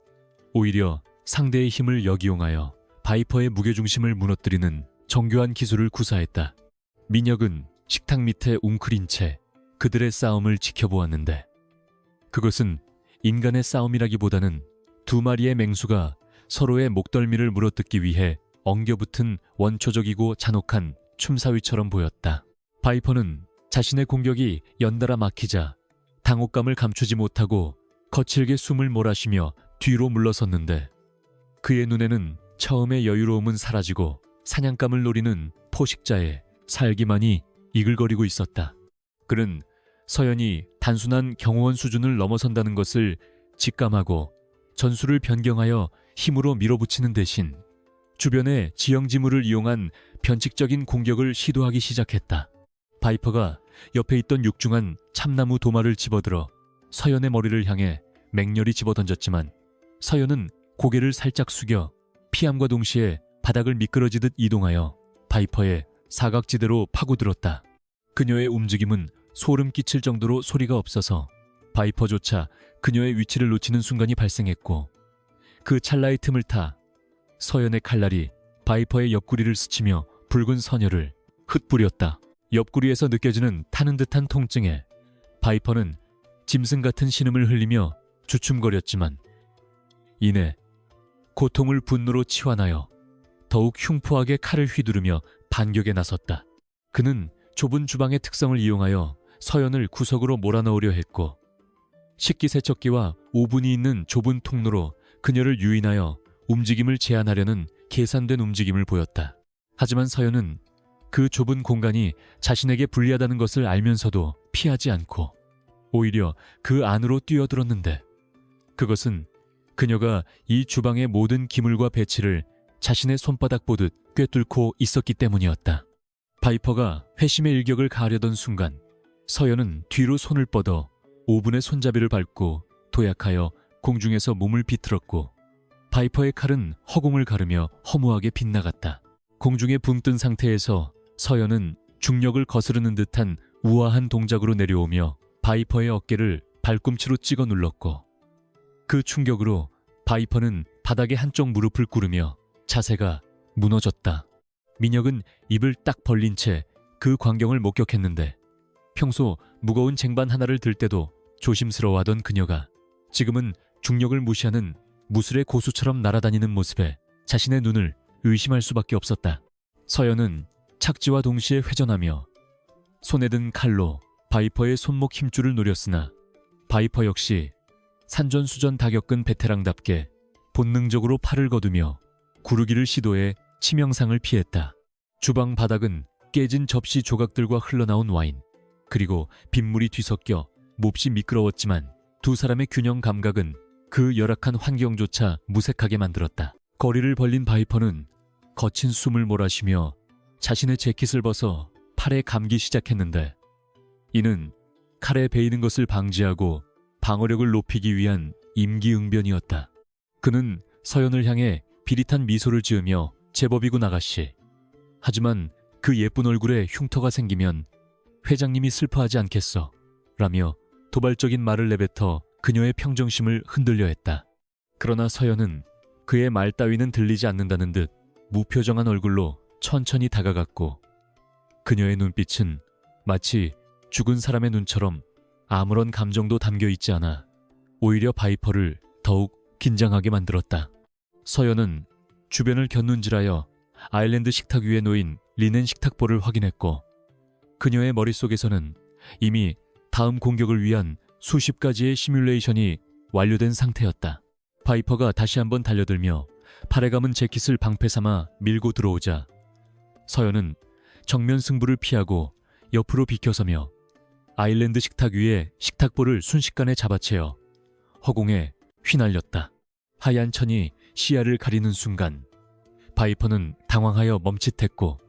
오히려 상대의 힘을 역이용하여 바이퍼의 무게중심을 무너뜨리는 정교한 기술을 구사했다. 민혁은 식탁 밑에 웅크린 채 그들의 싸움을 지켜보았는데, 그것은 인간의 싸움이라기보다는 두 마리의 맹수가 서로의 목덜미를 물어뜯기 위해 엉겨붙은 원초적이고 잔혹한 춤사위처럼 보였다. 바이퍼는 자신의 공격이 연달아 막히자 당혹감을 감추지 못하고 거칠게 숨을 몰아쉬며 뒤로 물러섰는데, 그의 눈에는 처음의 여유로움은 사라지고 사냥감을 노리는 포식자의 살기만이 이글거리고 있었다. 그는 서연이 단순한 경호원 수준을 넘어선다는 것을 직감하고 전술을 변경하여 힘으로 밀어붙이는 대신 주변의 지형지물을 이용한 변칙적인 공격을 시도하기 시작했다. 바이퍼가 옆에 있던 육중한 참나무 도마를 집어들어 서연의 머리를 향해 맹렬히 집어던졌지만, 서연은 고개를 살짝 숙여 피함과 동시에 바닥을 미끄러지듯 이동하여 바이퍼의 사각지대로 파고들었다. 그녀의 움직임은 소름 끼칠 정도로 소리가 없어서 바이퍼조차 그녀의 위치를 놓치는 순간이 발생했고, 그 찰나의 틈을 타 서연의 칼날이 바이퍼의 옆구리를 스치며 붉은 선혈을 흩뿌렸다. 옆구리에서 느껴지는 타는 듯한 통증에 바이퍼는 짐승 같은 신음을 흘리며 주춤거렸지만, 이내 고통을 분노로 치환하여 더욱 흉포하게 칼을 휘두르며 반격에 나섰다. 그는 좁은 주방의 특성을 이용하여 서연을 구석으로 몰아넣으려 했고, 식기세척기와 오븐이 있는 좁은 통로로 그녀를 유인하여 움직임을 제한하려는 계산된 움직임을 보였다. 하지만 서연은 그 좁은 공간이 자신에게 불리하다는 것을 알면서도 피하지 않고 오히려 그 안으로 뛰어들었는데, 그것은 그녀가 이 주방의 모든 기물과 배치를 자신의 손바닥 보듯 꿰뚫고 있었기 때문이었다. 바이퍼가 회심의 일격을 가하려던 순간 서연은 뒤로 손을 뻗어 오븐의 손잡이를 밟고 도약하여 공중에서 몸을 비틀었고, 바이퍼의 칼은 허공을 가르며 허무하게 빗나갔다. 공중에 붕 뜬 상태에서 서연은 중력을 거스르는 듯한 우아한 동작으로 내려오며 바이퍼의 어깨를 발꿈치로 찍어 눌렀고, 그 충격으로 바이퍼는 바닥에 한쪽 무릎을 꿇으며 자세가 무너졌다. 민혁은 입을 딱 벌린 채 그 광경을 목격했는데, 평소 무거운 쟁반 하나를 들 때도 조심스러워하던 그녀가 지금은 중력을 무시하는 무술의 고수처럼 날아다니는 모습에 자신의 눈을 의심할 수밖에 없었다. 서연은 착지와 동시에 회전하며 손에 든 칼로 바이퍼의 손목 힘줄을 노렸으나, 바이퍼 역시 산전수전 다 겪은 베테랑답게 본능적으로 팔을 거두며 구르기를 시도해 치명상을 피했다. 주방 바닥은 깨진 접시 조각들과 흘러나온 와인, 그리고 빗물이 뒤섞여 몹시 미끄러웠지만 두 사람의 균형 감각은 그 열악한 환경조차 무색하게 만들었다. 거리를 벌린 바이퍼는 거친 숨을 몰아쉬며 자신의 재킷을 벗어 팔에 감기 시작했는데, 이는 칼에 베이는 것을 방지하고 방어력을 높이기 위한 임기응변이었다. 그는 서연을 향해 비릿한 미소를 지으며 제법이군 아가씨. 하지만 그 예쁜 얼굴에 흉터가 생기면 회장님이 슬퍼하지 않겠어? 라며 도발적인 말을 내뱉어 그녀의 평정심을 흔들려 했다. 그러나 서연은 그의 말 따위는 들리지 않는다는 듯 무표정한 얼굴로 천천히 다가갔고, 그녀의 눈빛은 마치 죽은 사람의 눈처럼 아무런 감정도 담겨 있지 않아 오히려 바이퍼를 더욱 긴장하게 만들었다. 서연은 주변을 곁눈질하여 아일랜드 식탁 위에 놓인 리넨 식탁보를 확인했고, 그녀의 머릿속에서는 이미 다음 공격을 위한 수십 가지의 시뮬레이션이 완료된 상태였다. 바이퍼가 다시 한번 달려들며 팔에 감은 재킷을 방패 삼아 밀고 들어오자 서연은 정면 승부를 피하고 옆으로 비켜서며 아일랜드 식탁 위에 식탁보를 순식간에 잡아채어 허공에 휘날렸다. 하얀 천이 시야를 가리는 순간 바이퍼는 당황하여 멈칫했고,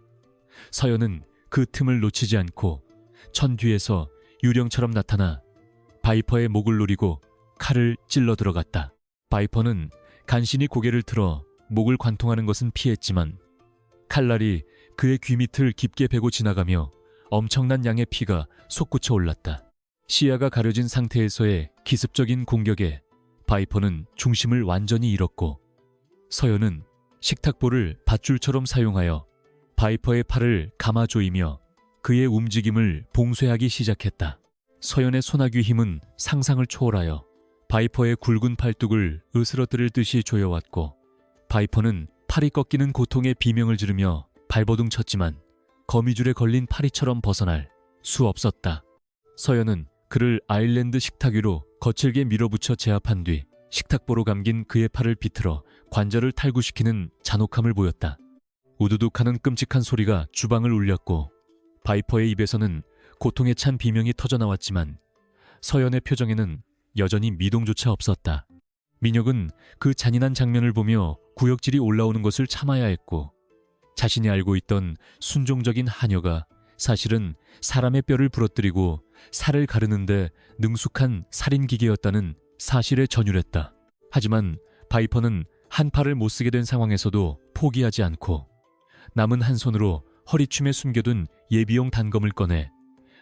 서연은 그 틈을 놓치지 않고 천 뒤에서 유령처럼 나타나 바이퍼의 목을 노리고 칼을 찔러 들어갔다. 바이퍼는 간신히 고개를 들어 목을 관통하는 것은 피했지만 칼날이 그의 귀 밑을 깊게 베고 지나가며 엄청난 양의 피가 솟구쳐 올랐다. 시야가 가려진 상태에서의 기습적인 공격에 바이퍼는 중심을 완전히 잃었고, 서연은 식탁보를 밧줄처럼 사용하여 바이퍼의 팔을 감아조이며 그의 움직임을 봉쇄하기 시작했다. 서연의 소나귀 힘은 상상을 초월하여 바이퍼의 굵은 팔뚝을 으스러뜨릴 듯이 조여왔고, 바이퍼는 팔이 꺾이는 고통에 비명을 지르며 발버둥 쳤지만 거미줄에 걸린 파리처럼 벗어날 수 없었다. 서연은 그를 아일랜드 식탁 위로 거칠게 밀어붙여 제압한 뒤 식탁보로 감긴 그의 팔을 비틀어 관절을 탈구시키는 잔혹함을 보였다. 우두둑하는 끔찍한 소리가 주방을 울렸고, 바이퍼의 입에서는 고통에 찬 비명이 터져나왔지만 서연의 표정에는 여전히 미동조차 없었다. 민혁은 그 잔인한 장면을 보며 구역질이 올라오는 것을 참아야 했고, 자신이 알고 있던 순종적인 하녀가 사실은 사람의 뼈를 부러뜨리고 살을 가르는데 능숙한 살인기계였다는 사실에 전율했다. 하지만 바이퍼는 한 팔을 못 쓰게 된 상황에서도 포기하지 않고 남은 한 손으로 허리춤에 숨겨둔 예비용 단검을 꺼내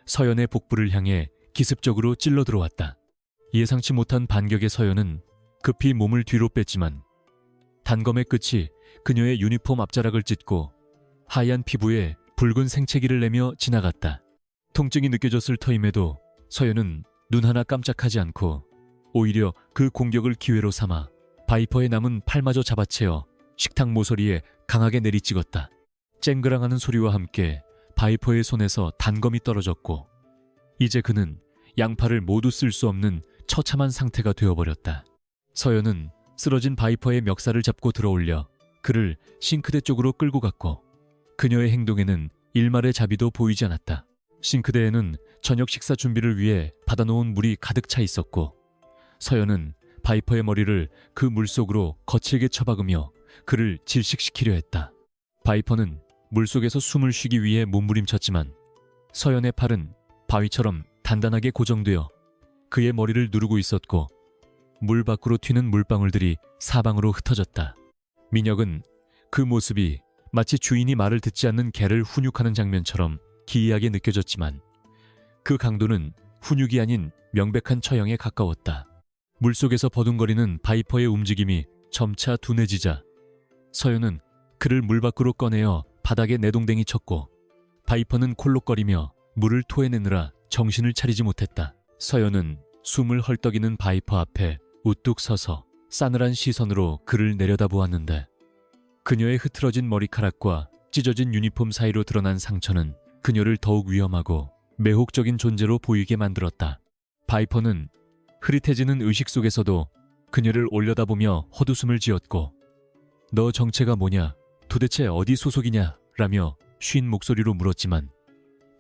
서연의 복부를 향해 기습적으로 찔러 들어왔다. 예상치 못한 반격의 서연은 급히 몸을 뒤로 뺐지만 단검의 끝이 그녀의 유니폼 앞자락을 찢고 하얀 피부에 붉은 생채기를 내며 지나갔다. 통증이 느껴졌을 터임에도 서연은 눈 하나 깜짝하지 않고 오히려 그 공격을 기회로 삼아 바이퍼의 남은 팔마저 잡아채어 식탁 모서리에 강하게 내리찍었다. 쨍그랑하는 소리와 함께 바이퍼의 손에서 단검이 떨어졌고 이제 그는 양팔을 모두 쓸 수 없는 처참한 상태가 되어버렸다. 서연은 쓰러진 바이퍼의 멱살을 잡고 들어올려 그를 싱크대 쪽으로 끌고 갔고 그녀의 행동에는 일말의 자비도 보이지 않았다. 싱크대에는 저녁 식사 준비를 위해 받아놓은 물이 가득 차 있었고 서연은 바이퍼의 머리를 그 물속으로 거칠게 쳐박으며 그를 질식시키려 했다. 바이퍼는 물속에서 숨을 쉬기 위해 몸부림쳤지만 서연의 팔은 바위처럼 단단하게 고정되어 그의 머리를 누르고 있었고 물 밖으로 튀는 물방울들이 사방으로 흩어졌다. 민혁은 그 모습이 마치 주인이 말을 듣지 않는 개를 훈육하는 장면처럼 기이하게 느껴졌지만 그 강도는 훈육이 아닌 명백한 처형에 가까웠다. 물속에서 버둥거리는 바이퍼의 움직임이 점차 둔해지자 서연은 그를 물 밖으로 꺼내어 바닥에 내동댕이 쳤고 바이퍼는 콜록거리며 물을 토해내느라 정신을 차리지 못했다. 서연은 숨을 헐떡이는 바이퍼 앞에 우뚝 서서 싸늘한 시선으로 그를 내려다보았는데 그녀의 흐트러진 머리카락과 찢어진 유니폼 사이로 드러난 상처는 그녀를 더욱 위험하고 매혹적인 존재로 보이게 만들었다. 바이퍼는 흐릿해지는 의식 속에서도 그녀를 올려다보며 헛웃음을 지었고 너 정체가 뭐냐? 도대체 어디 소속이냐? 라며 쉰 목소리로 물었지만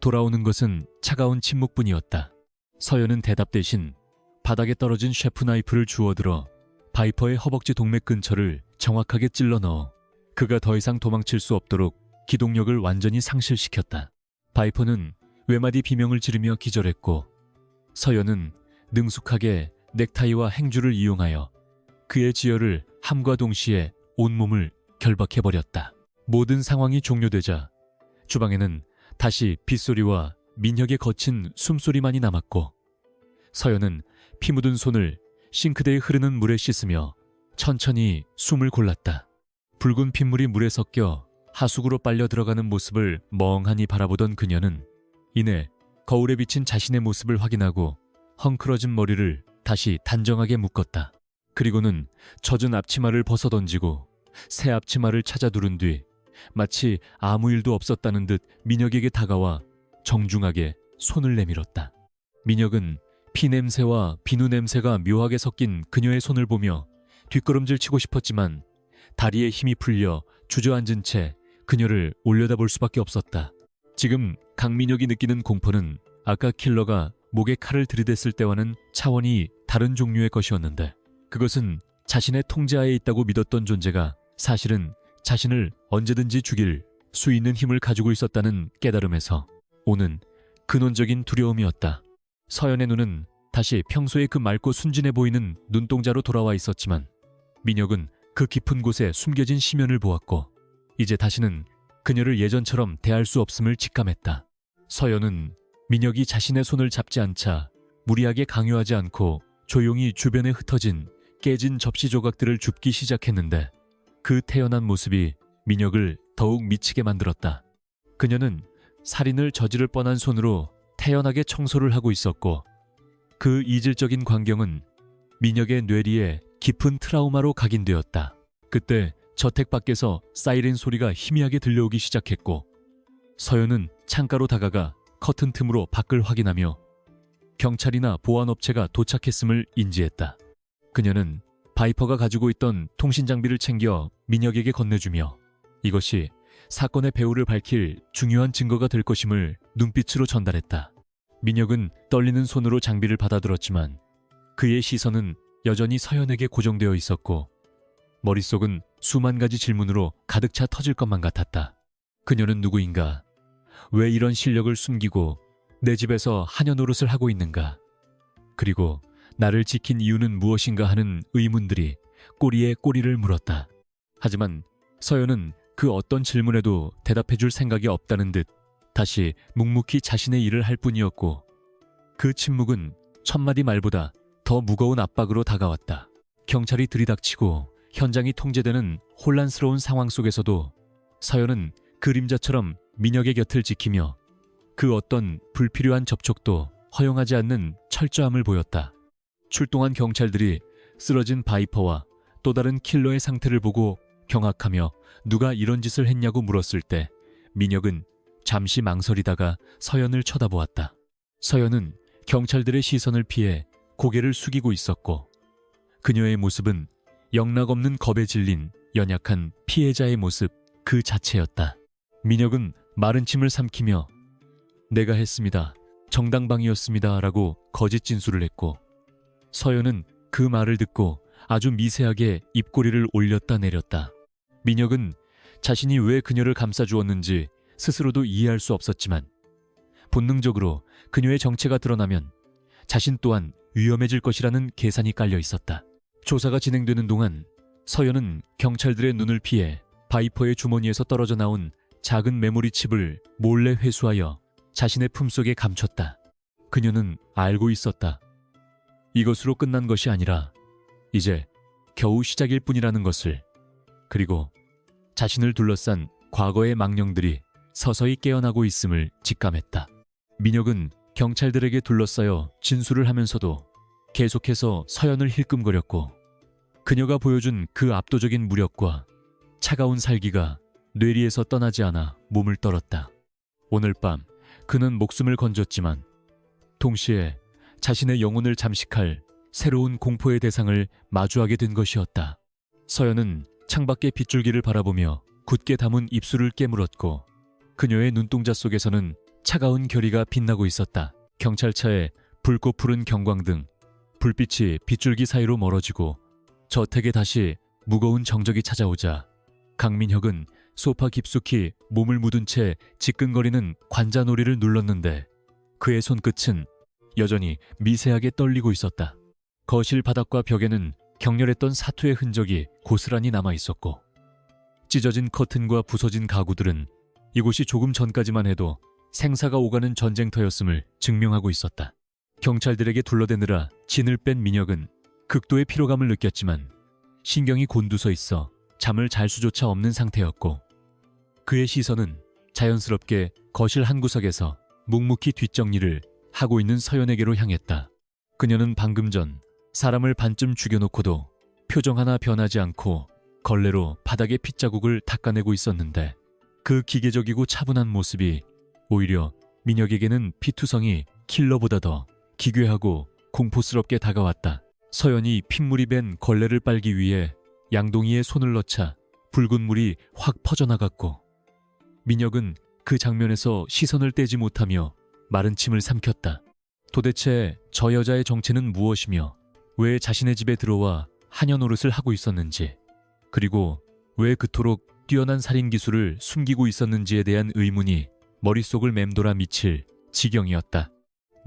돌아오는 것은 차가운 침묵뿐이었다. 서연은 대답 대신 바닥에 떨어진 셰프 나이프를 주워들어 바이퍼의 허벅지 동맥 근처를 정확하게 찔러 넣어 그가 더 이상 도망칠 수 없도록 기동력을 완전히 상실시켰다. 바이퍼는 외마디 비명을 지르며 기절했고 서연은 능숙하게 넥타이와 행주를 이용하여 그의 지혈을 함과 동시에 온몸을 결박해버렸다. 모든 상황이 종료되자 주방에는 다시 빗소리와 민혁의 거친 숨소리만이 남았고 서연은 피 묻은 손을 싱크대에 흐르는 물에 씻으며 천천히 숨을 골랐다. 붉은 핏물이 물에 섞여 하수구로 빨려 들어가는 모습을 멍하니 바라보던 그녀는 이내 거울에 비친 자신의 모습을 확인하고 헝클어진 머리를 다시 단정하게 묶었다. 그리고는 젖은 앞치마를 벗어던지고 새 앞치마를 찾아 두른 뒤 마치 아무 일도 없었다는 듯 민혁에게 다가와 정중하게 손을 내밀었다. 민혁은 피냄새와 비누 냄새가 묘하게 섞인 그녀의 손을 보며 뒷걸음질 치고 싶었지만 다리에 힘이 풀려 주저앉은 채 그녀를 올려다볼 수밖에 없었다. 지금 강민혁이 느끼는 공포는 아까 킬러가 목에 칼을 들이댔을 때와는 차원이 다른 종류의 것이었는데 그것은 자신의 통제하에 있다고 믿었던 존재가 사실은 자신을 언제든지 죽일 수 있는 힘을 가지고 있었다는 깨달음에서 오는 근원적인 두려움이었다. 서연의 눈은 다시 평소의 그 맑고 순진해 보이는 눈동자로 돌아와 있었지만 민혁은 그 깊은 곳에 숨겨진 심연을 보았고 이제 다시는 그녀를 예전처럼 대할 수 없음을 직감했다. 서연은 민혁이 자신의 손을 잡지 않자 무리하게 강요하지 않고 조용히 주변에 흩어진 깨진 접시 조각들을 줍기 시작했는데 그 태연한 모습이 민혁을 더욱 미치게 만들었다. 그녀는 살인을 저지를 뻔한 손으로 태연하게 청소를 하고 있었고 그 이질적인 광경은 민혁의 뇌리에 깊은 트라우마로 각인되었다. 그때 저택 밖에서 사이렌 소리가 희미하게 들려오기 시작했고 서연은 창가로 다가가 커튼 틈으로 밖을 확인하며 경찰이나 보안업체가 도착했음을 인지했다. 그녀는 바이퍼가 가지고 있던 통신 장비를 챙겨 민혁에게 건네주며 이것이 사건의 배후를 밝힐 중요한 증거가 될 것임을 눈빛으로 전달했다. 민혁은 떨리는 손으로 장비를 받아들었지만 그의 시선은 여전히 서연에게 고정되어 있었고 머릿속은 수만 가지 질문으로 가득 차 터질 것만 같았다. 그녀는 누구인가? 왜 이런 실력을 숨기고 내 집에서 하녀 노릇을 하고 있는가? 그리고 나를 지킨 이유는 무엇인가 하는 의문들이 꼬리에 꼬리를 물었다. 하지만 서연은 그 어떤 질문에도 대답해줄 생각이 없다는 듯 다시 묵묵히 자신의 일을 할 뿐이었고 그 침묵은 천마디 말보다 더 무거운 압박으로 다가왔다. 경찰이 들이닥치고 현장이 통제되는 혼란스러운 상황 속에서도 서연은 그림자처럼 민혁의 곁을 지키며 그 어떤 불필요한 접촉도 허용하지 않는 철저함을 보였다. 출동한 경찰들이 쓰러진 바이퍼와 또 다른 킬러의 상태를 보고 경악하며 누가 이런 짓을 했냐고 물었을 때 민혁은 잠시 망설이다가 서연을 쳐다보았다. 서연은 경찰들의 시선을 피해 고개를 숙이고 있었고 그녀의 모습은 영락없는 겁에 질린 연약한 피해자의 모습 그 자체였다. 민혁은 마른 침을 삼키며 내가 했습니다. 정당방위였습니다. 라고 거짓 진술을 했고 서연은 그 말을 듣고 아주 미세하게 입꼬리를 올렸다 내렸다. 민혁은 자신이 왜 그녀를 감싸주었는지 스스로도 이해할 수 없었지만 본능적으로 그녀의 정체가 드러나면 자신 또한 위험해질 것이라는 계산이 깔려 있었다. 조사가 진행되는 동안 서연은 경찰들의 눈을 피해 바이퍼의 주머니에서 떨어져 나온 작은 메모리 칩을 몰래 회수하여 자신의 품속에 감췄다. 그녀는 알고 있었다. 이것으로 끝난 것이 아니라 이제 겨우 시작일 뿐이라는 것을. 그리고 자신을 둘러싼 과거의 망령들이 서서히 깨어나고 있음을 직감했다. 민혁은 경찰들에게 둘러싸여 진술을 하면서도 계속해서 서연을 힐끔거렸고 그녀가 보여준 그 압도적인 무력과 차가운 살기가 뇌리에서 떠나지 않아 몸을 떨었다. 오늘 밤 그는 목숨을 건졌지만 동시에 자신의 영혼을 잠식할 새로운 공포의 대상을 마주하게 된 것이었다. 서연은 창밖의 빗줄기를 바라보며 굳게 담은 입술을 깨물었고 그녀의 눈동자 속에서는 차가운 결의가 빛나고 있었다. 경찰차에 붉고 푸른 경광등, 불빛이 빗줄기 사이로 멀어지고 저택에 다시 무거운 정적이 찾아오자 강민혁은 소파 깊숙이 몸을 묻은 채 지끈거리는 관자놀이를 눌렀는데 그의 손끝은 여전히 미세하게 떨리고 있었다. 거실 바닥과 벽에는 격렬했던 사투의 흔적이 고스란히 남아 있었고 찢어진 커튼과 부서진 가구들은 이곳이 조금 전까지만 해도 생사가 오가는 전쟁터였음을 증명하고 있었다. 경찰들에게 둘러대느라 진을 뺀 민혁은 극도의 피로감을 느꼈지만 신경이 곤두서 있어 잠을 잘 수조차 없는 상태였고 그의 시선은 자연스럽게 거실 한 구석에서 묵묵히 뒷정리를 하고 있는 서연에게로 향했다. 그녀는 방금 전 사람을 반쯤 죽여놓고도 표정 하나 변하지 않고 걸레로 바닥에 핏자국을 닦아내고 있었는데 그 기계적이고 차분한 모습이 오히려 민혁에게는 피투성이 킬러보다 더 기괴하고 공포스럽게 다가왔다. 서연이 핏물이 밴 걸레를 빨기 위해 양동이에 손을 넣자 붉은 물이 확 퍼져나갔고 민혁은 그 장면에서 시선을 떼지 못하며 마른 침을 삼켰다. 도대체 저 여자의 정체는 무엇이며 왜 자신의 집에 들어와 하녀 노릇을 하고 있었는지 그리고 왜 그토록 뛰어난 살인 기술을 숨기고 있었는지에 대한 의문이 머릿속을 맴돌아 미칠 지경이었다.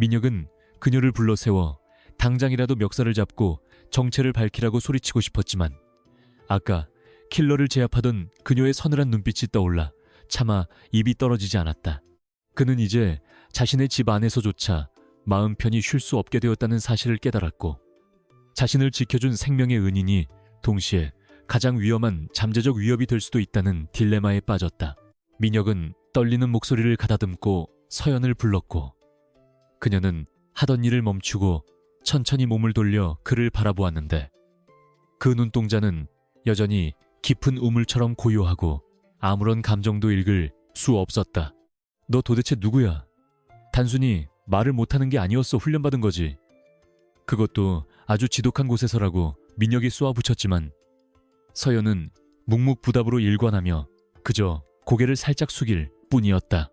민혁은 그녀를 불러세워 당장이라도 멱살을 잡고 정체를 밝히라고 소리치고 싶었지만 아까 킬러를 제압하던 그녀의 서늘한 눈빛이 떠올라 차마 입이 떨어지지 않았다. 그는 이제 자신의 집 안에서조차 마음 편히 쉴 수 없게 되었다는 사실을 깨달았고 자신을 지켜준 생명의 은인이 동시에 가장 위험한 잠재적 위협이 될 수도 있다는 딜레마에 빠졌다. 민혁은 떨리는 목소리를 가다듬고 서연을 불렀고 그녀는 하던 일을 멈추고 천천히 몸을 돌려 그를 바라보았는데 그 눈동자는 여전히 깊은 우물처럼 고요하고 아무런 감정도 읽을 수 없었다. 너 도대체 누구야? 단순히 말을 못하는 게 아니었어 훈련받은 거지. 그것도 아주 지독한 곳에서라고 민혁이 쏘아붙였지만 서연은 묵묵부답으로 일관하며 그저 고개를 살짝 숙일 뿐이었다.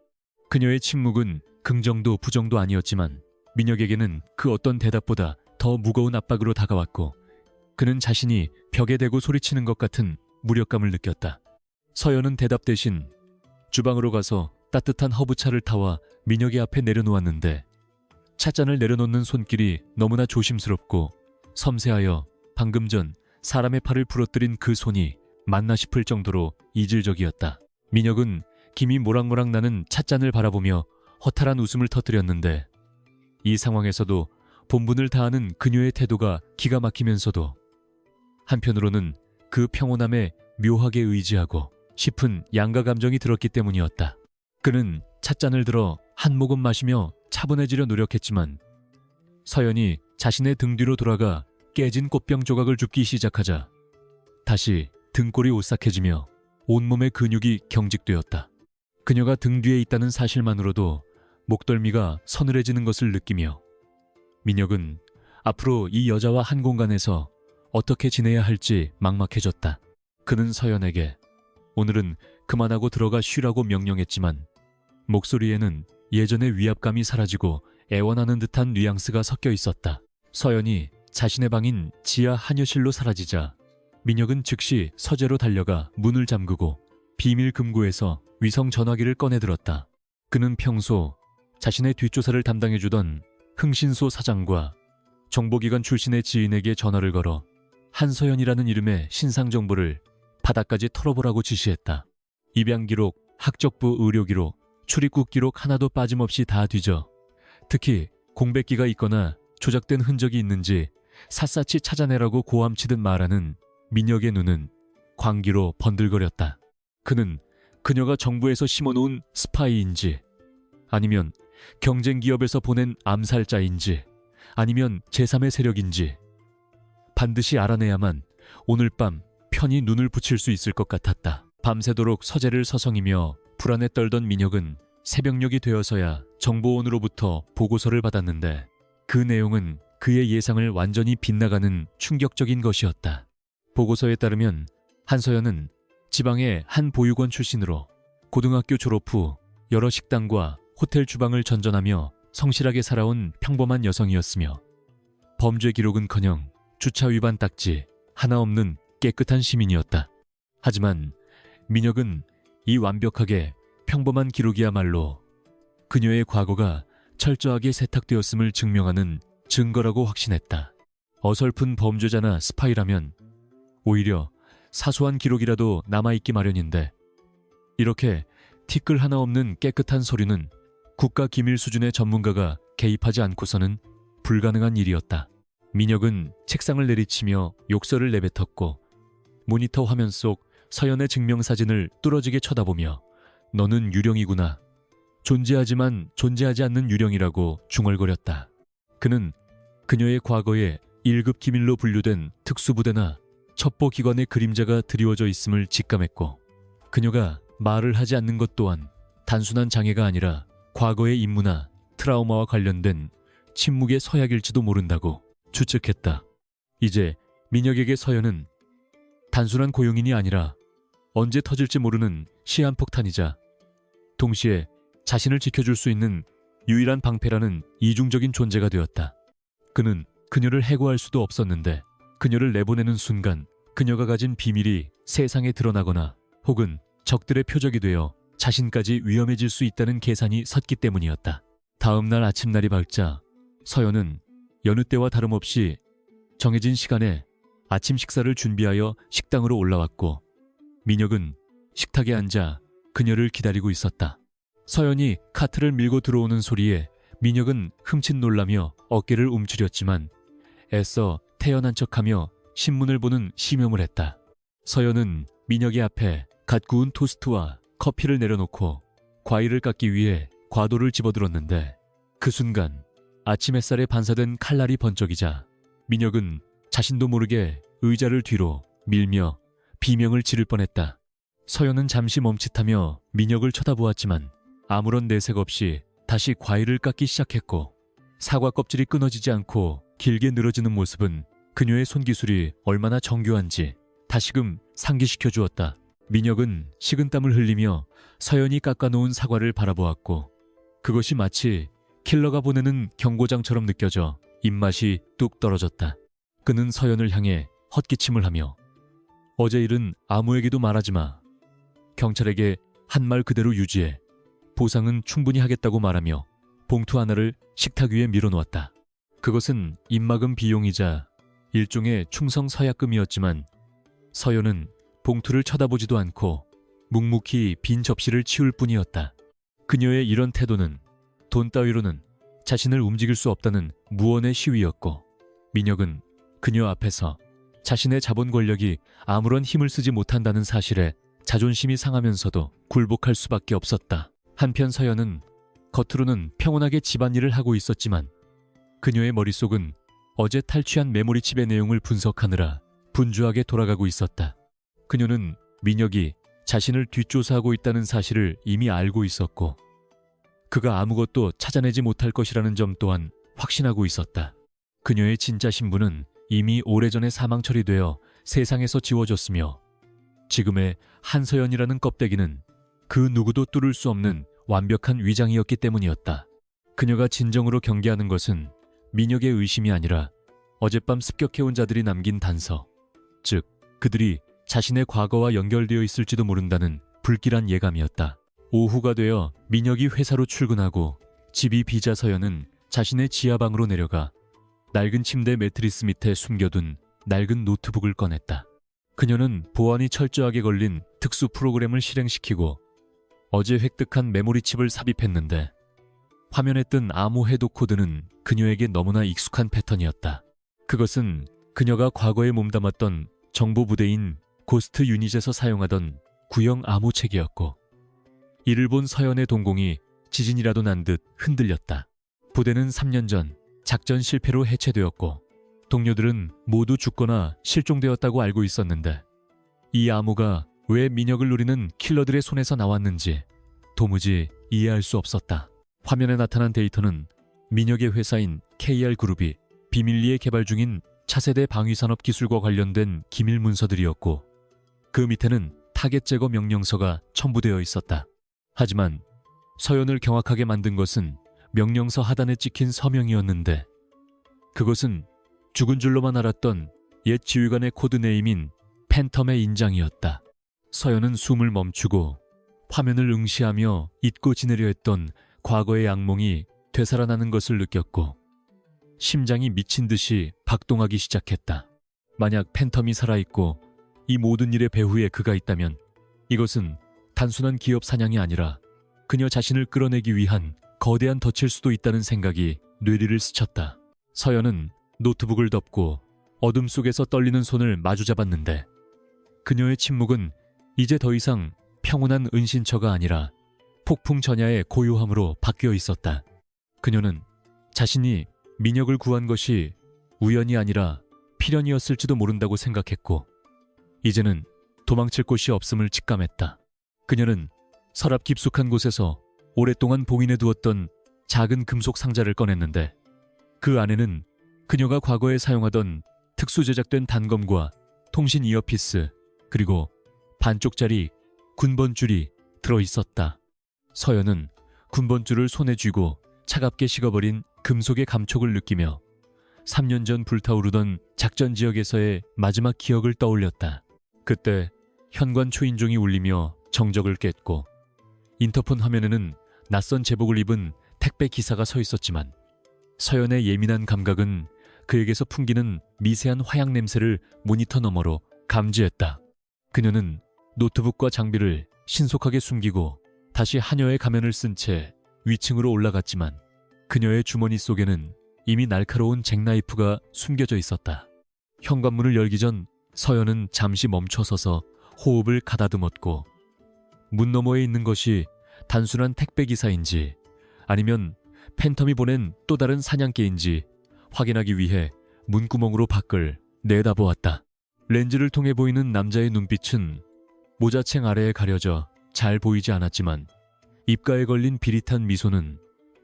그녀의 침묵은 긍정도 부정도 아니었지만 민혁에게는 그 어떤 대답보다 더 무거운 압박으로 다가왔고 그는 자신이 벽에 대고 소리치는 것 같은 무력감을 느꼈다. 서연은 대답 대신 주방으로 가서 따뜻한 허브차를 타와 민혁의 앞에 내려놓았는데 찻잔을 내려놓는 손길이 너무나 조심스럽고 섬세하여 방금 전 사람의 팔을 부러뜨린 그 손이 맞나 싶을 정도로 이질적이었다. 민혁은 김이 모락모락 나는 찻잔을 바라보며 허탈한 웃음을 터뜨렸는데 이 상황에서도 본분을 다하는 그녀의 태도가 기가 막히면서도 한편으로는 그 평온함에 묘하게 의지하고 싶은 양가 감정이 들었기 때문이었다. 그는 찻잔을 들어 한 모금 마시며 차분해지려 노력했지만 서연이 자신의 등 뒤로 돌아가 깨진 꽃병 조각을 줍기 시작하자 다시 등골이 오싹해지며 온몸의 근육이 경직되었다. 그녀가 등 뒤에 있다는 사실만으로도 목덜미가 서늘해지는 것을 느끼며 민혁은 앞으로 이 여자와 한 공간에서 어떻게 지내야 할지 막막해졌다. 그는 서연에게 오늘은 그만하고 들어가 쉬라고 명령했지만 목소리에는 예전의 위압감이 사라지고 애원하는 듯한 뉘앙스가 섞여 있었다. 서연이 자신의 방인 지하 한여실로 사라지자 민혁은 즉시 서재로 달려가 문을 잠그고 비밀 금고에서 위성 전화기를 꺼내들었다. 그는 평소 자신의 뒷조사를 담당해주던 흥신소 사장과 정보기관 출신의 지인에게 전화를 걸어 한서연이라는 이름의 신상 정보를 바닥까지 털어보라고 지시했다. 입양기록, 학적부 의료기록, 출입국 기록 하나도 빠짐없이 다 뒤져 특히 공백기가 있거나 조작된 흔적이 있는지 샅샅이 찾아내라고 고함치듯 말하는 민혁의 눈은 광기로 번들거렸다. 그는 그녀가 정부에서 심어놓은 스파이인지 아니면 경쟁기업에서 보낸 암살자인지 아니면 제3의 세력인지 반드시 알아내야만 오늘 밤 편히 눈을 붙일 수 있을 것 같았다. 밤새도록 서재를 서성이며 불안에 떨던 민혁은 새벽녘이 되어서야 정보원으로부터 보고서를 받았는데 그 내용은 그의 예상을 완전히 빗나가는 충격적인 것이었다. 보고서에 따르면 한서연은 지방의 한 보육원 출신으로 고등학교 졸업 후 여러 식당과 호텔 주방을 전전하며 성실하게 살아온 평범한 여성이었으며 범죄 기록은커녕 주차 위반 딱지 하나 없는 깨끗한 시민이었다. 하지만 민혁은 이 완벽하게 평범한 기록이야말로 그녀의 과거가 철저하게 세탁되었음을 증명하는 증거라고 확신했다. 어설픈 범죄자나 스파이라면 오히려 사소한 기록이라도 남아있기 마련인데 이렇게 티끌 하나 없는 깨끗한 서류는 국가 기밀 수준의 전문가가 개입하지 않고서는 불가능한 일이었다. 민혁은 책상을 내리치며 욕설을 내뱉었고 모니터 화면 속 서연의 증명사진을 뚫어지게 쳐다보며 너는 유령이구나. 존재하지만 존재하지 않는 유령이라고 중얼거렸다. 그는 그녀의 과거에 1급 기밀로 분류된 특수부대나 첩보기관의 그림자가 드리워져 있음을 직감했고 그녀가 말을 하지 않는 것 또한 단순한 장애가 아니라 과거의 임무나 트라우마와 관련된 침묵의 서약일지도 모른다고 추측했다. 이제 민혁에게 서연은 단순한 고용인이 아니라 언제 터질지 모르는 시한폭탄이자 동시에 자신을 지켜줄 수 있는 유일한 방패라는 이중적인 존재가 되었다. 그는 그녀를 해고할 수도 없었는데 그녀를 내보내는 순간 그녀가 가진 비밀이 세상에 드러나거나 혹은 적들의 표적이 되어 자신까지 위험해질 수 있다는 계산이 섰기 때문이었다. 다음 날 아침날이 밝자 서연은 여느 때와 다름없이 정해진 시간에 아침 식사를 준비하여 식당으로 올라왔고 민혁은 식탁에 앉아 그녀를 기다리고 있었다. 서연이 카트를 밀고 들어오는 소리에 민혁은 흠칫 놀라며 어깨를 움츠렸지만 애써 태연한 척하며 신문을 보는 심용을 했다. 서연은 민혁의 앞에 갓 구운 토스트와 커피를 내려놓고 과일을 깎기 위해 과도를 집어들었는데 그 순간 아침 햇살에 반사된 칼날이 번쩍이자 민혁은 자신도 모르게 의자를 뒤로 밀며 비명을 지를 뻔했다. 서연은 잠시 멈칫하며 민혁을 쳐다보았지만 아무런 내색 없이 다시 과일을 깎기 시작했고 사과 껍질이 끊어지지 않고 길게 늘어지는 모습은 그녀의 손기술이 얼마나 정교한지 다시금 상기시켜 주었다. 민혁은 식은땀을 흘리며 서연이 깎아놓은 사과를 바라보았고 그것이 마치 킬러가 보내는 경고장처럼 느껴져 입맛이 뚝 떨어졌다. 그는 서연을 향해 헛기침을 하며 어제 일은 아무에게도 말하지 마. 경찰에게 한 말 그대로 유지해. 보상은 충분히 하겠다고 말하며 봉투 하나를 식탁 위에 밀어놓았다. 그것은 입막음 비용이자 일종의 충성 서약금이었지만 서연은 봉투를 쳐다보지도 않고 묵묵히 빈 접시를 치울 뿐이었다. 그녀의 이런 태도는 돈 따위로는 자신을 움직일 수 없다는 무언의 시위였고, 민혁은 그녀 앞에서 자신의 자본 권력이 아무런 힘을 쓰지 못한다는 사실에 자존심이 상하면서도 굴복할 수밖에 없었다. 한편 서연은 겉으로는 평온하게 집안일을 하고 있었지만 그녀의 머릿속은 어제 탈취한 메모리칩의 내용을 분석하느라 분주하게 돌아가고 있었다. 그녀는 민혁이 자신을 뒷조사하고 있다는 사실을 이미 알고 있었고, 그가 아무것도 찾아내지 못할 것이라는 점 또한 확신하고 있었다. 그녀의 진짜 신분은 이미 오래전에 사망 처리되어 세상에서 지워졌으며, 지금의 한서연이라는 껍데기는 그 누구도 뚫을 수 없는 완벽한 위장이었기 때문이었다. 그녀가 진정으로 경계하는 것은 민혁의 의심이 아니라 어젯밤 습격해온 자들이 남긴 단서, 즉 그들이 자신의 과거와 연결되어 있을지도 모른다는 불길한 예감이었다. 오후가 되어 민혁이 회사로 출근하고 집이 비자 서연은 자신의 지하방으로 내려가 낡은 침대 매트리스 밑에 숨겨둔 낡은 노트북을 꺼냈다. 그녀는 보안이 철저하게 걸린 특수 프로그램을 실행시키고 어제 획득한 메모리칩을 삽입했는데, 화면에 뜬 암호 해독 코드는 그녀에게 너무나 익숙한 패턴이었다. 그것은 그녀가 과거에 몸담았던 정보 부대인 고스트 유닛에서 사용하던 구형 암호책이었고, 이를 본 서연의 동공이 지진이라도 난 듯 흔들렸다. 부대는 3년 전 작전 실패로 해체되었고 동료들은 모두 죽거나 실종되었다고 알고 있었는데, 이 암호가 왜 민혁을 노리는 킬러들의 손에서 나왔는지 도무지 이해할 수 없었다. 화면에 나타난 데이터는 민혁의 회사인 KR그룹이 비밀리에 개발 중인 차세대 방위산업 기술과 관련된 기밀 문서들이었고, 그 밑에는 타겟 제거 명령서가 첨부되어 있었다. 하지만 서연을 경악하게 만든 것은 명령서 하단에 찍힌 서명이었는데, 그것은 죽은 줄로만 알았던 옛 지휘관의 코드네임인 팬텀의 인장이었다. 서연은 숨을 멈추고 화면을 응시하며 잊고 지내려 했던 과거의 악몽이 되살아나는 것을 느꼈고, 심장이 미친 듯이 박동하기 시작했다. 만약 팬텀이 살아있고 이 모든 일의 배후에 그가 있다면 이것은 단순한 기업 사냥이 아니라 그녀 자신을 끌어내기 위한 거대한 덫일 수도 있다는 생각이 뇌리를 스쳤다. 서연은 노트북을 덮고 어둠 속에서 떨리는 손을 마주잡았는데, 그녀의 침묵은 이제 더 이상 평온한 은신처가 아니라 폭풍 전야의 고요함으로 바뀌어 있었다. 그녀는 자신이 민혁을 구한 것이 우연이 아니라 필연이었을지도 모른다고 생각했고, 이제는 도망칠 곳이 없음을 직감했다. 그녀는 서랍 깊숙한 곳에서 오랫동안 봉인해 두었던 작은 금속 상자를 꺼냈는데, 그 안에는 그녀가 과거에 사용하던 특수 제작된 단검과 통신 이어피스, 그리고 반쪽짜리 군번줄이 들어있었다. 서연은 군번줄을 손에 쥐고 차갑게 식어버린 금속의 감촉을 느끼며 3년 전 불타오르던 작전 지역에서의 마지막 기억을 떠올렸다. 그때 현관 초인종이 울리며 정적을 깼고, 인터폰 화면에는 낯선 제복을 입은 택배 기사가 서 있었지만, 서연의 예민한 감각은 그에게서 풍기는 미세한 화약 냄새를 모니터 너머로 감지했다. 그녀는 노트북과 장비를 신속하게 숨기고 다시 하녀의 가면을 쓴 채 위층으로 올라갔지만, 그녀의 주머니 속에는 이미 날카로운 잭나이프가 숨겨져 있었다. 현관문을 열기 전 서연은 잠시 멈춰서서 호흡을 가다듬었고, 문 너머에 있는 것이 단순한 택배 기사인지 아니면 팬텀이 보낸 또 다른 사냥개인지 확인하기 위해 문구멍으로 밖을 내다보았다. 렌즈를 통해 보이는 남자의 눈빛은 모자챙 아래에 가려져 잘 보이지 않았지만, 입가에 걸린 비릿한 미소는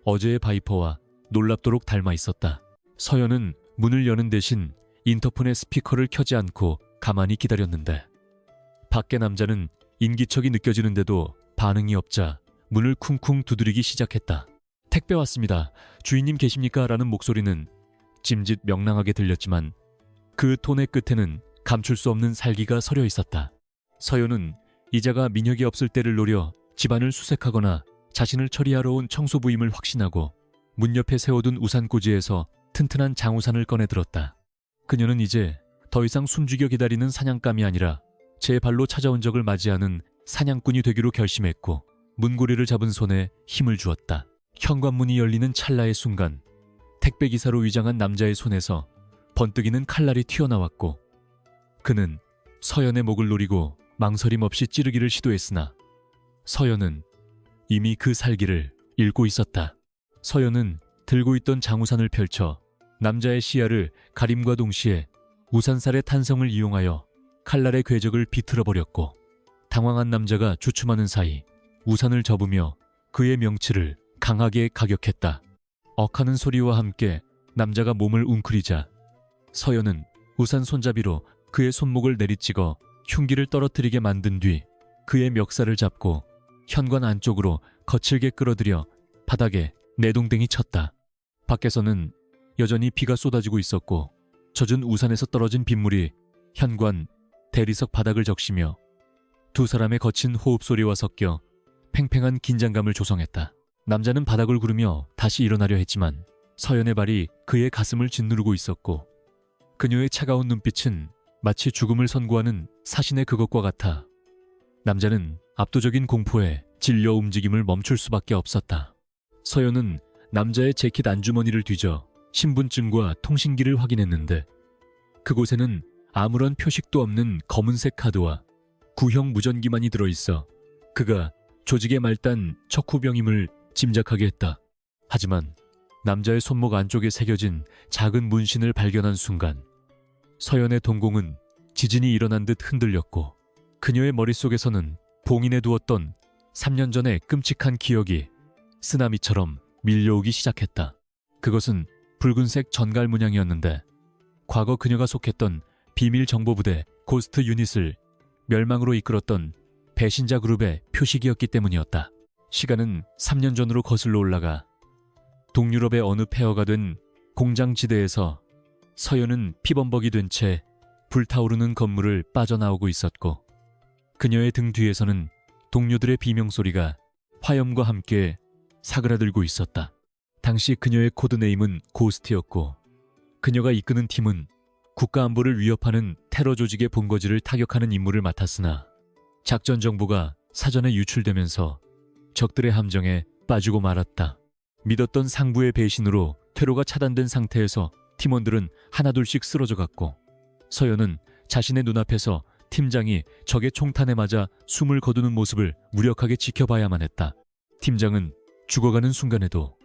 어제의 바이퍼와 놀랍도록 닮아 있었다. 서연은 문을 여는 대신 인터폰의 스피커를 켜지 않고 가만히 기다렸는데, 밖의 남자는 인기척이 느껴지는데도 반응이 없자 문을 쿵쿵 두드리기 시작했다. 택배 왔습니다. 주인님 계십니까? 라는 목소리는 짐짓 명랑하게 들렸지만 그 톤의 끝에는 감출 수 없는 살기가 서려 있었다. 서연은 이자가 민혁이 없을 때를 노려 집안을 수색하거나 자신을 처리하러 온 청소부임을 확신하고 문 옆에 세워둔 우산꽂이에서 튼튼한 장우산을 꺼내 들었다. 그녀는 이제 더 이상 숨죽여 기다리는 사냥감이 아니라 제 발로 찾아온 적을 맞이하는 사냥꾼이 되기로 결심했고 문고리를 잡은 손에 힘을 주었다. 현관문이 열리는 찰나의 순간 택배기사로 위장한 남자의 손에서 번뜩이는 칼날이 튀어나왔고 그는 서연의 목을 노리고 망설임 없이 찌르기를 시도했으나 서연은 이미 그 살기를 읽고 있었다. 서연은 들고 있던 장우산을 펼쳐 남자의 시야를 가림과 동시에 우산살의 탄성을 이용하여 칼날의 궤적을 비틀어버렸고 당황한 남자가 주춤하는 사이 우산을 접으며 그의 명치를 강하게 가격했다. 억하는 소리와 함께 남자가 몸을 웅크리자 서연은 우산 손잡이로 그의 손목을 내리찍어 흉기를 떨어뜨리게 만든 뒤 그의 멱살을 잡고 현관 안쪽으로 거칠게 끌어들여 바닥에 내동댕이 쳤다. 밖에서는 여전히 비가 쏟아지고 있었고 젖은 우산에서 떨어진 빗물이 현관, 대리석 바닥을 적시며 두 사람의 거친 호흡소리와 섞여 팽팽한 긴장감을 조성했다. 남자는 바닥을 구르며 다시 일어나려 했지만 서연의 발이 그의 가슴을 짓누르고 있었고 그녀의 차가운 눈빛은 마치 죽음을 선고하는 사신의 그것과 같아 남자는 압도적인 공포에 질려 움직임을 멈출 수밖에 없었다. 서연은 남자의 재킷 안주머니를 뒤져 신분증과 통신기를 확인했는데 그곳에는 아무런 표식도 없는 검은색 카드와 구형 무전기만이 들어있어 그가 조직의 말단 척후병임을 짐작하게 했다. 하지만 남자의 손목 안쪽에 새겨진 작은 문신을 발견한 순간 서연의 동공은 지진이 일어난 듯 흔들렸고 그녀의 머릿속에서는 봉인해 두었던 3년 전의 끔찍한 기억이 쓰나미처럼 밀려오기 시작했다. 그것은 붉은색 전갈 문양이었는데 과거 그녀가 속했던 비밀 정보부대 고스트 유닛을 멸망으로 이끌었던 배신자 그룹의 표식이었기 때문이었다. 시간은 3년 전으로 거슬러 올라가 동유럽의 어느 폐허가 된 공장지대에서 서연은 피범벅이 된 채 불타오르는 건물을 빠져나오고 있었고 그녀의 등 뒤에서는 동료들의 비명소리가 화염과 함께 사그라들고 있었다. 당시 그녀의 코드네임은 고스트였고 그녀가 이끄는 팀은 국가안보를 위협하는 테러 조직의 본거지를 타격하는 임무를 맡았으나 작전 정보가 사전에 유출되면서 적들의 함정에 빠지고 말았다. 믿었던 상부의 배신으로 퇴로가 차단된 상태에서 팀원들은 하나둘씩 쓰러져갔고 서연은 자신의 눈앞에서 팀장이 적의 총탄에 맞아 숨을 거두는 모습을 무력하게 지켜봐야만 했다. 팀장은 죽어가는 순간에도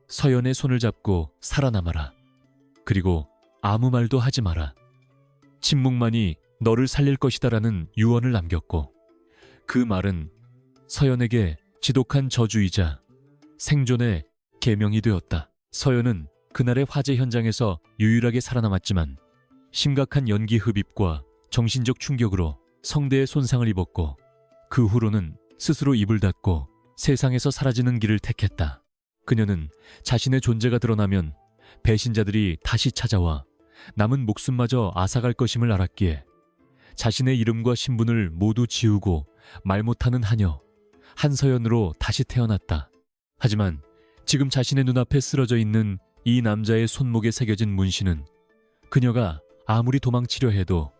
서연의 손을 잡고 살아남아라. 그리고 아무 말도 하지 마라. 침묵만이 너를 살릴 것이다라는 유언을 남겼고 그 말은 서연에게 지독한 저주이자 생존의 계명이 되었다. 서연은 그날의 화재 현장에서 유일하게 살아남았지만 심각한 연기 흡입과 정신적 충격으로 성대에 손상을 입었고 그 후로는 스스로 입을 닫고 세상에서 사라지는 길을 택했다. 그녀는 자신의 존재가 드러나면 배신자들이 다시 찾아와 남은 목숨마저 앗아갈 것임을 알았기에 자신의 이름과 신분을 모두 지우고 말 못하는 하녀 한서연으로 다시 태어났다. 하지만 지금 자신의 눈앞에 쓰러져 있는 이 남자의 손목에 새겨진 문신은 그녀가 아무리 도망치려 해도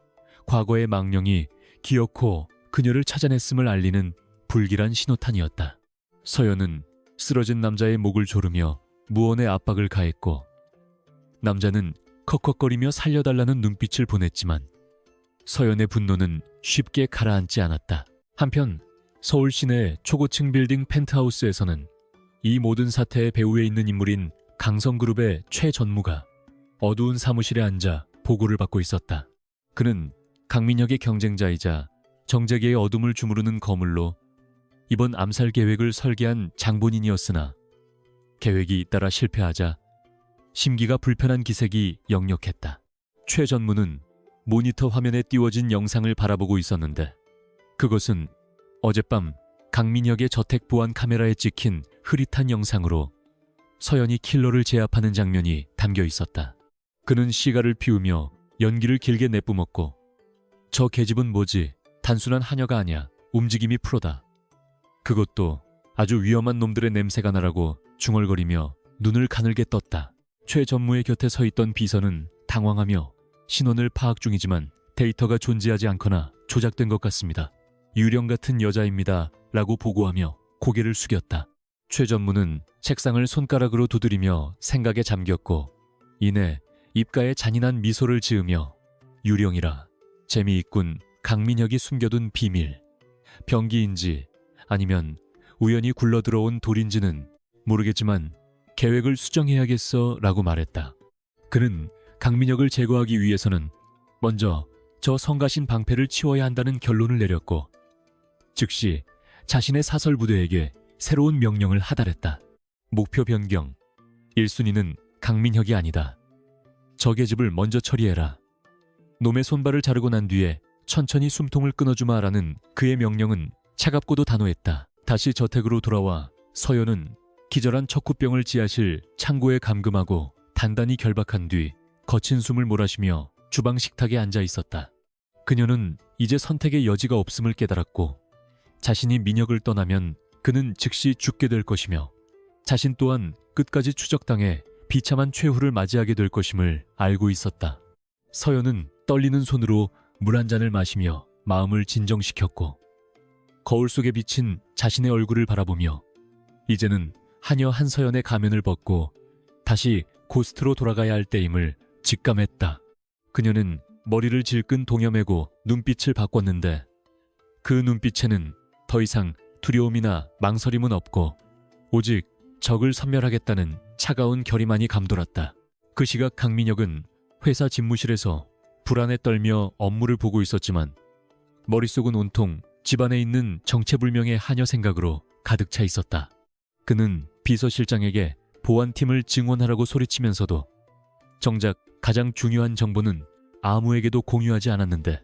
과거의 망령이 기어코 그녀를 찾아냈음을 알리는 불길한 신호탄이었다. 서연은 쓰러진 남자의 목을 조르며 무언의 압박을 가했고 남자는 컥컥거리며 살려달라는 눈빛을 보냈지만 서연의 분노는 쉽게 가라앉지 않았다. 한편 서울 시내 초고층 빌딩 펜트하우스에서는 이 모든 사태의 배후에 있는 인물인 강성그룹의 최 전무가 어두운 사무실에 앉아 보고를 받고 있었다. 그는 강민혁의 경쟁자이자 정재계의 어둠을 주무르는 거물로 이번 암살 계획을 설계한 장본인이었으나 계획이 잇따라 실패하자 심기가 불편한 기색이 역력했다. 최 전무는 모니터 화면에 띄워진 영상을 바라보고 있었는데 그것은 어젯밤 강민혁의 저택 보안 카메라에 찍힌 흐릿한 영상으로 서연이 킬러를 제압하는 장면이 담겨 있었다. 그는 시가를 피우며 연기를 길게 내뿜었고 저 계집은 뭐지? 단순한 하녀가 아니야. 움직임이 프로다. 그것도 아주 위험한 놈들의 냄새가 나라고 중얼거리며 눈을 가늘게 떴다. 최 전무의 곁에 서 있던 비서는 당황하며 신원을 파악 중이지만 데이터가 존재하지 않거나 조작된 것 같습니다. 유령 같은 여자입니다 라고 보고하며 고개를 숙였다. 최 전무는 책상을 손가락으로 두드리며 생각에 잠겼고 이내 입가에 잔인한 미소를 지으며 유령이라 재미있군. 강민혁이 숨겨둔 비밀. 병기인지 아니면 우연히 굴러들어온 돌인지는 모르겠지만 계획을 수정해야겠어 라고 말했다. 그는 강민혁을 제거하기 위해서는 먼저 저 성가신 방패를 치워야 한다는 결론을 내렸고 즉시 자신의 사설부대에게 새로운 명령을 하달했다. 목표 변경. 1순위는 강민혁이 아니다. 적의 집을 먼저 처리해라. 놈의 손발을 자르고 난 뒤에 천천히 숨통을 끊어주마라는 그의 명령은 차갑고도 단호했다. 다시 저택으로 돌아와 서연은 기절한 척후병을 지하실 창고에 감금하고 단단히 결박한 뒤 거친 숨을 몰아쉬며 주방 식탁에 앉아 있었다. 그녀는 이제 선택의 여지가 없음을 깨달았고 자신이 민혁을 떠나면 그는 즉시 죽게 될 것이며 자신 또한 끝까지 추적당해 비참한 최후를 맞이하게 될 것임을 알고 있었다. 서연은 떨리는 손으로 물 한 잔을 마시며 마음을 진정시켰고 거울 속에 비친 자신의 얼굴을 바라보며 이제는 하녀 한서연의 가면을 벗고 다시 고스트로 돌아가야 할 때임을 직감했다. 그녀는 머리를 질끈 동여매고 눈빛을 바꿨는데 그 눈빛에는 더 이상 두려움이나 망설임은 없고 오직 적을 섬멸하겠다는 차가운 결의만이 감돌았다. 그 시각 강민혁은 회사 집무실에서 불안에 떨며 업무를 보고 있었지만 머릿속은 온통 집안에 있는 정체불명의 하녀 생각으로 가득 차 있었다. 그는 비서실장에게 보안팀을 증원하라고 소리치면서도 정작 가장 중요한 정보는 아무에게도 공유하지 않았는데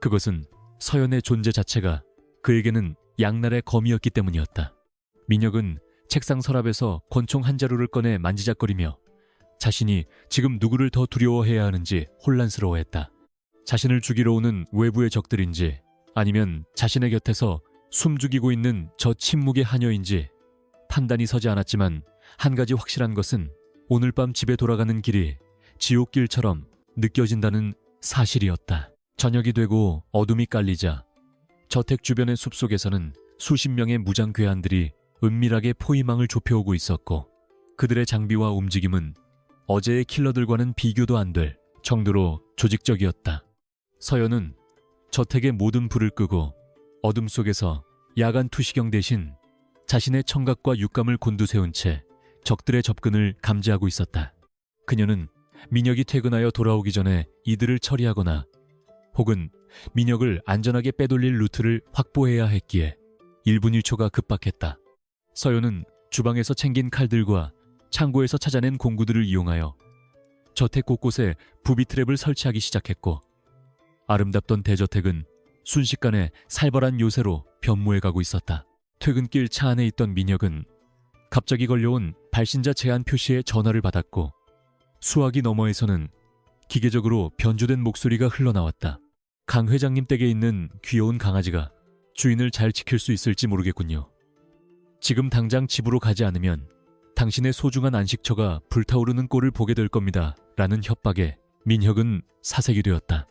그것은 서연의 존재 자체가 그에게는 양날의 검이었기 때문이었다. 민혁은 책상 서랍에서 권총 한 자루를 꺼내 만지작거리며 자신이 지금 누구를 더 두려워해야 하는지 혼란스러워했다. 자신을 죽이러 오는 외부의 적들인지 아니면 자신의 곁에서 숨죽이고 있는 저 침묵의 하녀인지 판단이 서지 않았지만 한 가지 확실한 것은 오늘 밤 집에 돌아가는 길이 지옥길처럼 느껴진다는 사실이었다. 저녁이 되고 어둠이 깔리자 저택 주변의 숲속에서는 수십 명의 무장 괴한들이 은밀하게 포위망을 좁혀오고 있었고 그들의 장비와 움직임은 어제의 킬러들과는 비교도 안 될 정도로 조직적이었다. 서연은 저택의 모든 불을 끄고 어둠 속에서 야간 투시경 대신 자신의 청각과 육감을 곤두세운 채 적들의 접근을 감지하고 있었다. 그녀는 민혁이 퇴근하여 돌아오기 전에 이들을 처리하거나 혹은 민혁을 안전하게 빼돌릴 루트를 확보해야 했기에 1분 1초가 급박했다. 서연은 주방에서 챙긴 칼들과 창고에서 찾아낸 공구들을 이용하여 저택 곳곳에 부비 트랩을 설치하기 시작했고 아름답던 대저택은 순식간에 살벌한 요새로 변모해가고 있었다. 퇴근길 차 안에 있던 민혁은 갑자기 걸려온 발신자 제한 표시에 전화를 받았고 수화기 너머에서는 기계적으로 변조된 목소리가 흘러나왔다. 강 회장님 댁에 있는 귀여운 강아지가 주인을 잘 지킬 수 있을지 모르겠군요. 지금 당장 집으로 가지 않으면 당신의 소중한 안식처가 불타오르는 꼴을 보게 될 겁니다. 라는 협박에 민혁은 사색이 되었다.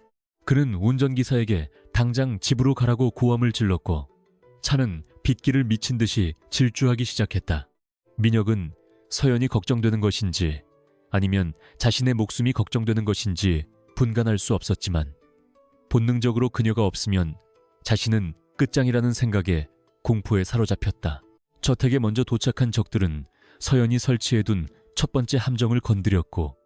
그는 운전기사에게 당장 집으로 가라고 고함을 질렀고 차는 빗길을 미친 듯이 질주하기 시작했다. 민혁은 서연이 걱정되는 것인지 아니면 자신의 목숨이 걱정되는 것인지 분간할 수 없었지만 본능적으로 그녀가 없으면 자신은 끝장이라는 생각에 공포에 사로잡혔다. 저택에 먼저 도착한 적들은 서연이 설치해둔 첫 번째 함정을 건드렸고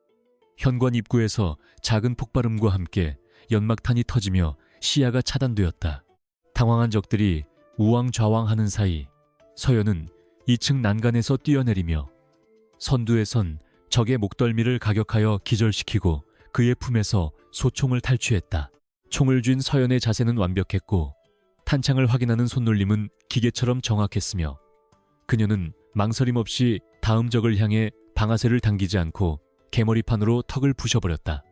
현관 입구에서 작은 폭발음과 함께 연막탄이 터지며 시야가 차단되었다. 당황한 적들이 우왕좌왕하는 사이 서연은 2층 난간에서 뛰어내리며 선두에 선 적의 목덜미를 가격하여 기절시키고 그의 품에서 소총을 탈취했다. 총을 쥔 서연의 자세는 완벽했고 탄창을 확인하는 손놀림은 기계처럼 정확했으며 그녀는 망설임 없이 다음 적을 향해 방아쇠를 당기지 않고 개머리판으로 턱을 부셔버렸다.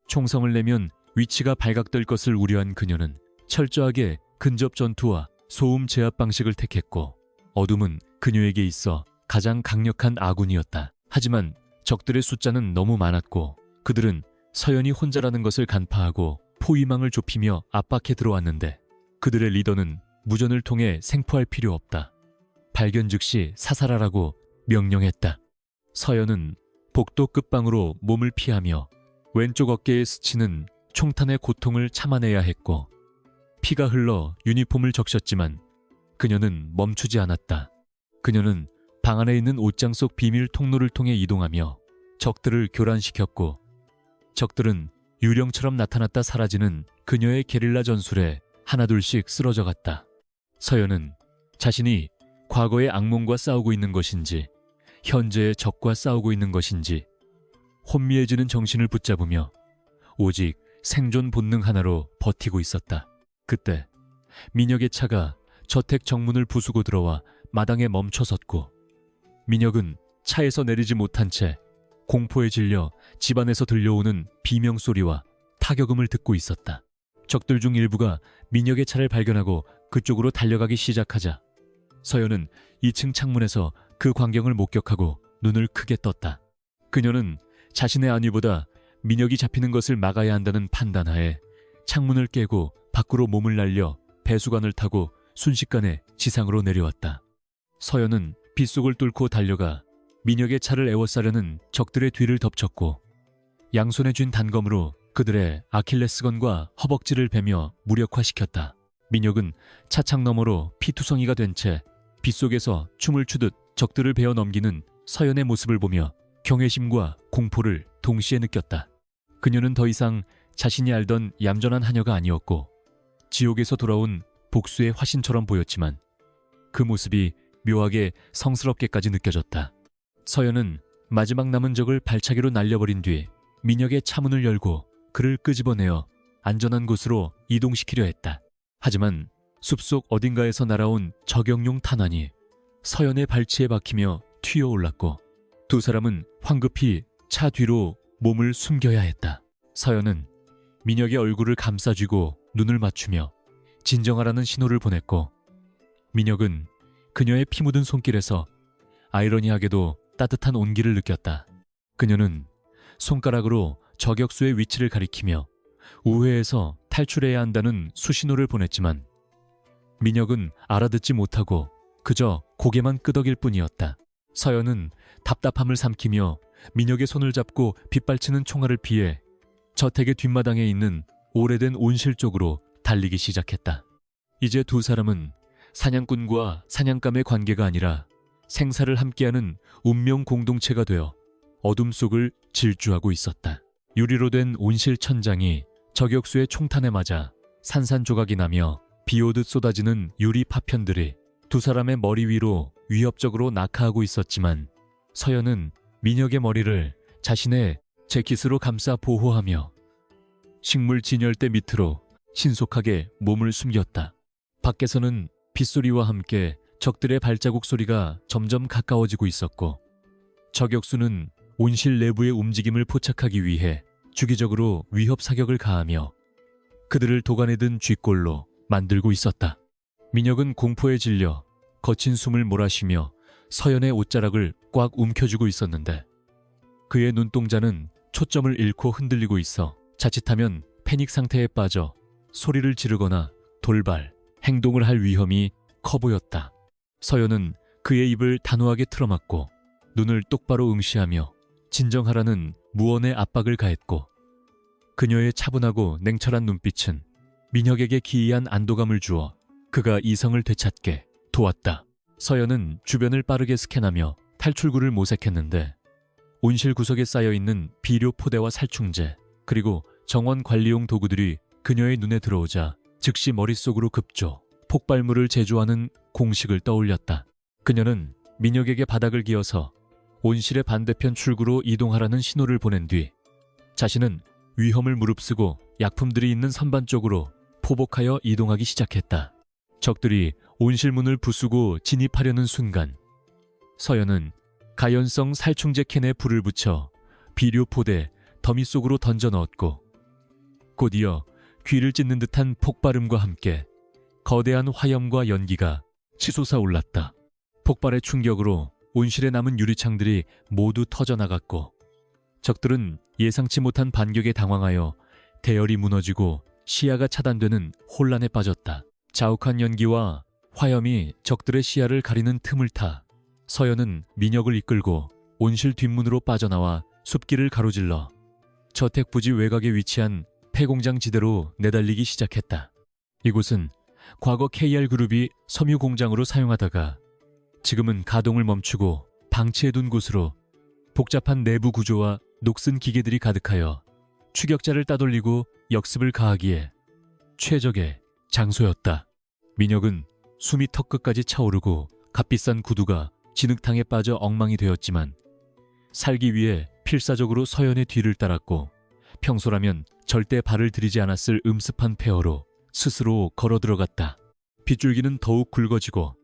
총성을 내면 위치가 발각될 것을 우려한 그녀는 철저하게 근접 전투와 소음 제압 방식을 택했고 어둠은 그녀에게 있어 가장 강력한 아군이었다. 하지만 적들의 숫자는 너무 많았고 그들은 서연이 혼자라는 것을 간파하고 포위망을 좁히며 압박해 들어왔는데 그들의 리더는 무전을 통해 생포할 필요 없다. 발견 즉시 사살하라고 명령했다. 서연은 복도 끝방으로 몸을 피하며 왼쪽 어깨에 스치는 총탄의 고통을 참아내야 했고 피가 흘러 유니폼을 적셨지만 그녀는 멈추지 않았다. 그녀는 방 안에 있는 옷장 속 비밀 통로를 통해 이동하며 적들을 교란시켰고 적들은 유령처럼 나타났다 사라지는 그녀의 게릴라 전술에 하나둘씩 쓰러져 갔다. 서연은 자신이 과거의 악몽과 싸우고 있는 것인지 현재의 적과 싸우고 있는 것인지 혼미해지는 정신을 붙잡으며 오직 생존 본능 하나로 버티고 있었다. 그때 민혁의 차가 저택 정문을 부수고 들어와 마당에 멈춰섰고 민혁은 차에서 내리지 못한 채 공포에 질려 집안에서 들려오는 비명소리와 타격음을 듣고 있었다. 적들 중 일부가 민혁의 차를 발견하고 그쪽으로 달려가기 시작하자 서연은 2층 창문에서 그 광경을 목격하고 눈을 크게 떴다. 그녀는 자신의 안위보다 민혁이 잡히는 것을 막아야 한다는 판단하에 창문을 깨고 밖으로 몸을 날려 배수관을 타고 순식간에 지상으로 내려왔다. 서연은 빗속을 뚫고 달려가 민혁의 차를 에워싸려는 적들의 뒤를 덮쳤고 양손에 쥔 단검으로 그들의 아킬레스건과 허벅지를 베며 무력화시켰다. 민혁은 차창 너머로 피투성이가 된 채 빗속에서 춤을 추듯 적들을 베어 넘기는 서연의 모습을 보며 경외심과 공포를 동시에 느꼈다. 그녀는 더 이상 자신이 알던 얌전한 하녀가 아니었고 지옥에서 돌아온 복수의 화신처럼 보였지만 그 모습이 묘하게 성스럽게까지 느껴졌다. 서연은 마지막 남은 적을 발차기로 날려버린 뒤 민혁의 차문을 열고 그를 끄집어내어 안전한 곳으로 이동시키려 했다. 하지만 숲속 어딘가에서 날아온 저격용 탄환이 서연의 발치에 박히며 튀어올랐고 두 사람은 황급히 차 뒤로 몸을 숨겨야 했다. 서연은 민혁의 얼굴을 감싸쥐고 눈을 맞추며 진정하라는 신호를 보냈고 민혁은 그녀의 피 묻은 손길에서 아이러니하게도 따뜻한 온기를 느꼈다. 그녀는 손가락으로 저격수의 위치를 가리키며 우회해서 탈출해야 한다는 수신호를 보냈지만 민혁은 알아듣지 못하고 그저 고개만 끄덕일 뿐이었다. 서연은 답답함을 삼키며 민혁의 손을 잡고 빗발치는 총알을 피해 저택의 뒷마당에 있는 오래된 온실 쪽으로 달리기 시작했다. 이제 두 사람은 사냥꾼과 사냥감의 관계가 아니라 생사를 함께하는 운명 공동체가 되어 어둠 속을 질주하고 있었다. 유리로 된 온실 천장이 저격수의 총탄에 맞아 산산조각이 나며 비오듯 쏟아지는 유리 파편들이 두 사람의 머리 위로 위협적으로 낙하하고 있었지만 서연은 민혁의 머리를 자신의 재킷으로 감싸 보호하며 식물 진열대 밑으로 신속하게 몸을 숨겼다. 밖에서는 빗소리와 함께 적들의 발자국 소리가 점점 가까워지고 있었고 저격수는 온실 내부의 움직임을 포착하기 위해 주기적으로 위협 사격을 가하며 그들을 도간에 든 쥐꼴로 만들고 있었다. 민혁은 공포에 질려 거친 숨을 몰아쉬며 서연의 옷자락을 꽉 움켜쥐고 있었는데 그의 눈동자는 초점을 잃고 흔들리고 있어 자칫하면 패닉 상태에 빠져 소리를 지르거나 돌발, 행동을 할 위험이 커 보였다. 서연은 그의 입을 단호하게 틀어막고 눈을 똑바로 응시하며 진정하라는 무언의 압박을 가했고 그녀의 차분하고 냉철한 눈빛은 민혁에게 기이한 안도감을 주어 그가 이성을 되찾게 도왔다. 서연은 주변을 빠르게 스캔하며 탈출구를 모색했는데 온실 구석에 쌓여있는 비료 포대와 살충제 그리고 정원 관리용 도구들이 그녀의 눈에 들어오자 즉시 머릿속으로 급조 폭발물을 제조하는 공식을 떠올렸다. 그녀는 민혁에게 바닥을 기어서 온실의 반대편 출구로 이동하라는 신호를 보낸 뒤 자신은 위험을 무릅쓰고 약품들이 있는 선반 쪽으로 포복하여 이동하기 시작했다. 적들이 온실 문을 부수고 진입하려는 순간 서연은 가연성 살충제 캔에 불을 붙여 비료 포대 더미 속으로 던져 넣었고 곧이어 귀를 찢는 듯한 폭발음과 함께 거대한 화염과 연기가 치솟아 올랐다. 폭발의 충격으로 온실에 남은 유리창들이 모두 터져나갔고 적들은 예상치 못한 반격에 당황하여 대열이 무너지고 시야가 차단되는 혼란에 빠졌다. 자욱한 연기와 화염이 적들의 시야를 가리는 틈을 타 서연은 민혁을 이끌고 온실 뒷문으로 빠져나와 숲길을 가로질러 저택 부지 외곽에 위치한 폐공장 지대로 내달리기 시작했다. 이곳은 과거 KR그룹이 섬유 공장으로 사용하다가 지금은 가동을 멈추고 방치해둔 곳으로 복잡한 내부 구조와 녹슨 기계들이 가득하여 추격자를 따돌리고 역습을 가하기에 최적의 장소였다. 민혁은 숨이 턱끝까지 차오르고 값비싼 구두가 진흙탕에 빠져 엉망이 되었지만 살기 위해 필사적으로 서연의 뒤를 따랐고 평소라면 절대 발을 들이지 않았을 음습한 폐허로 스스로 걸어 들어갔다. 빗줄기는 더욱 굵어지고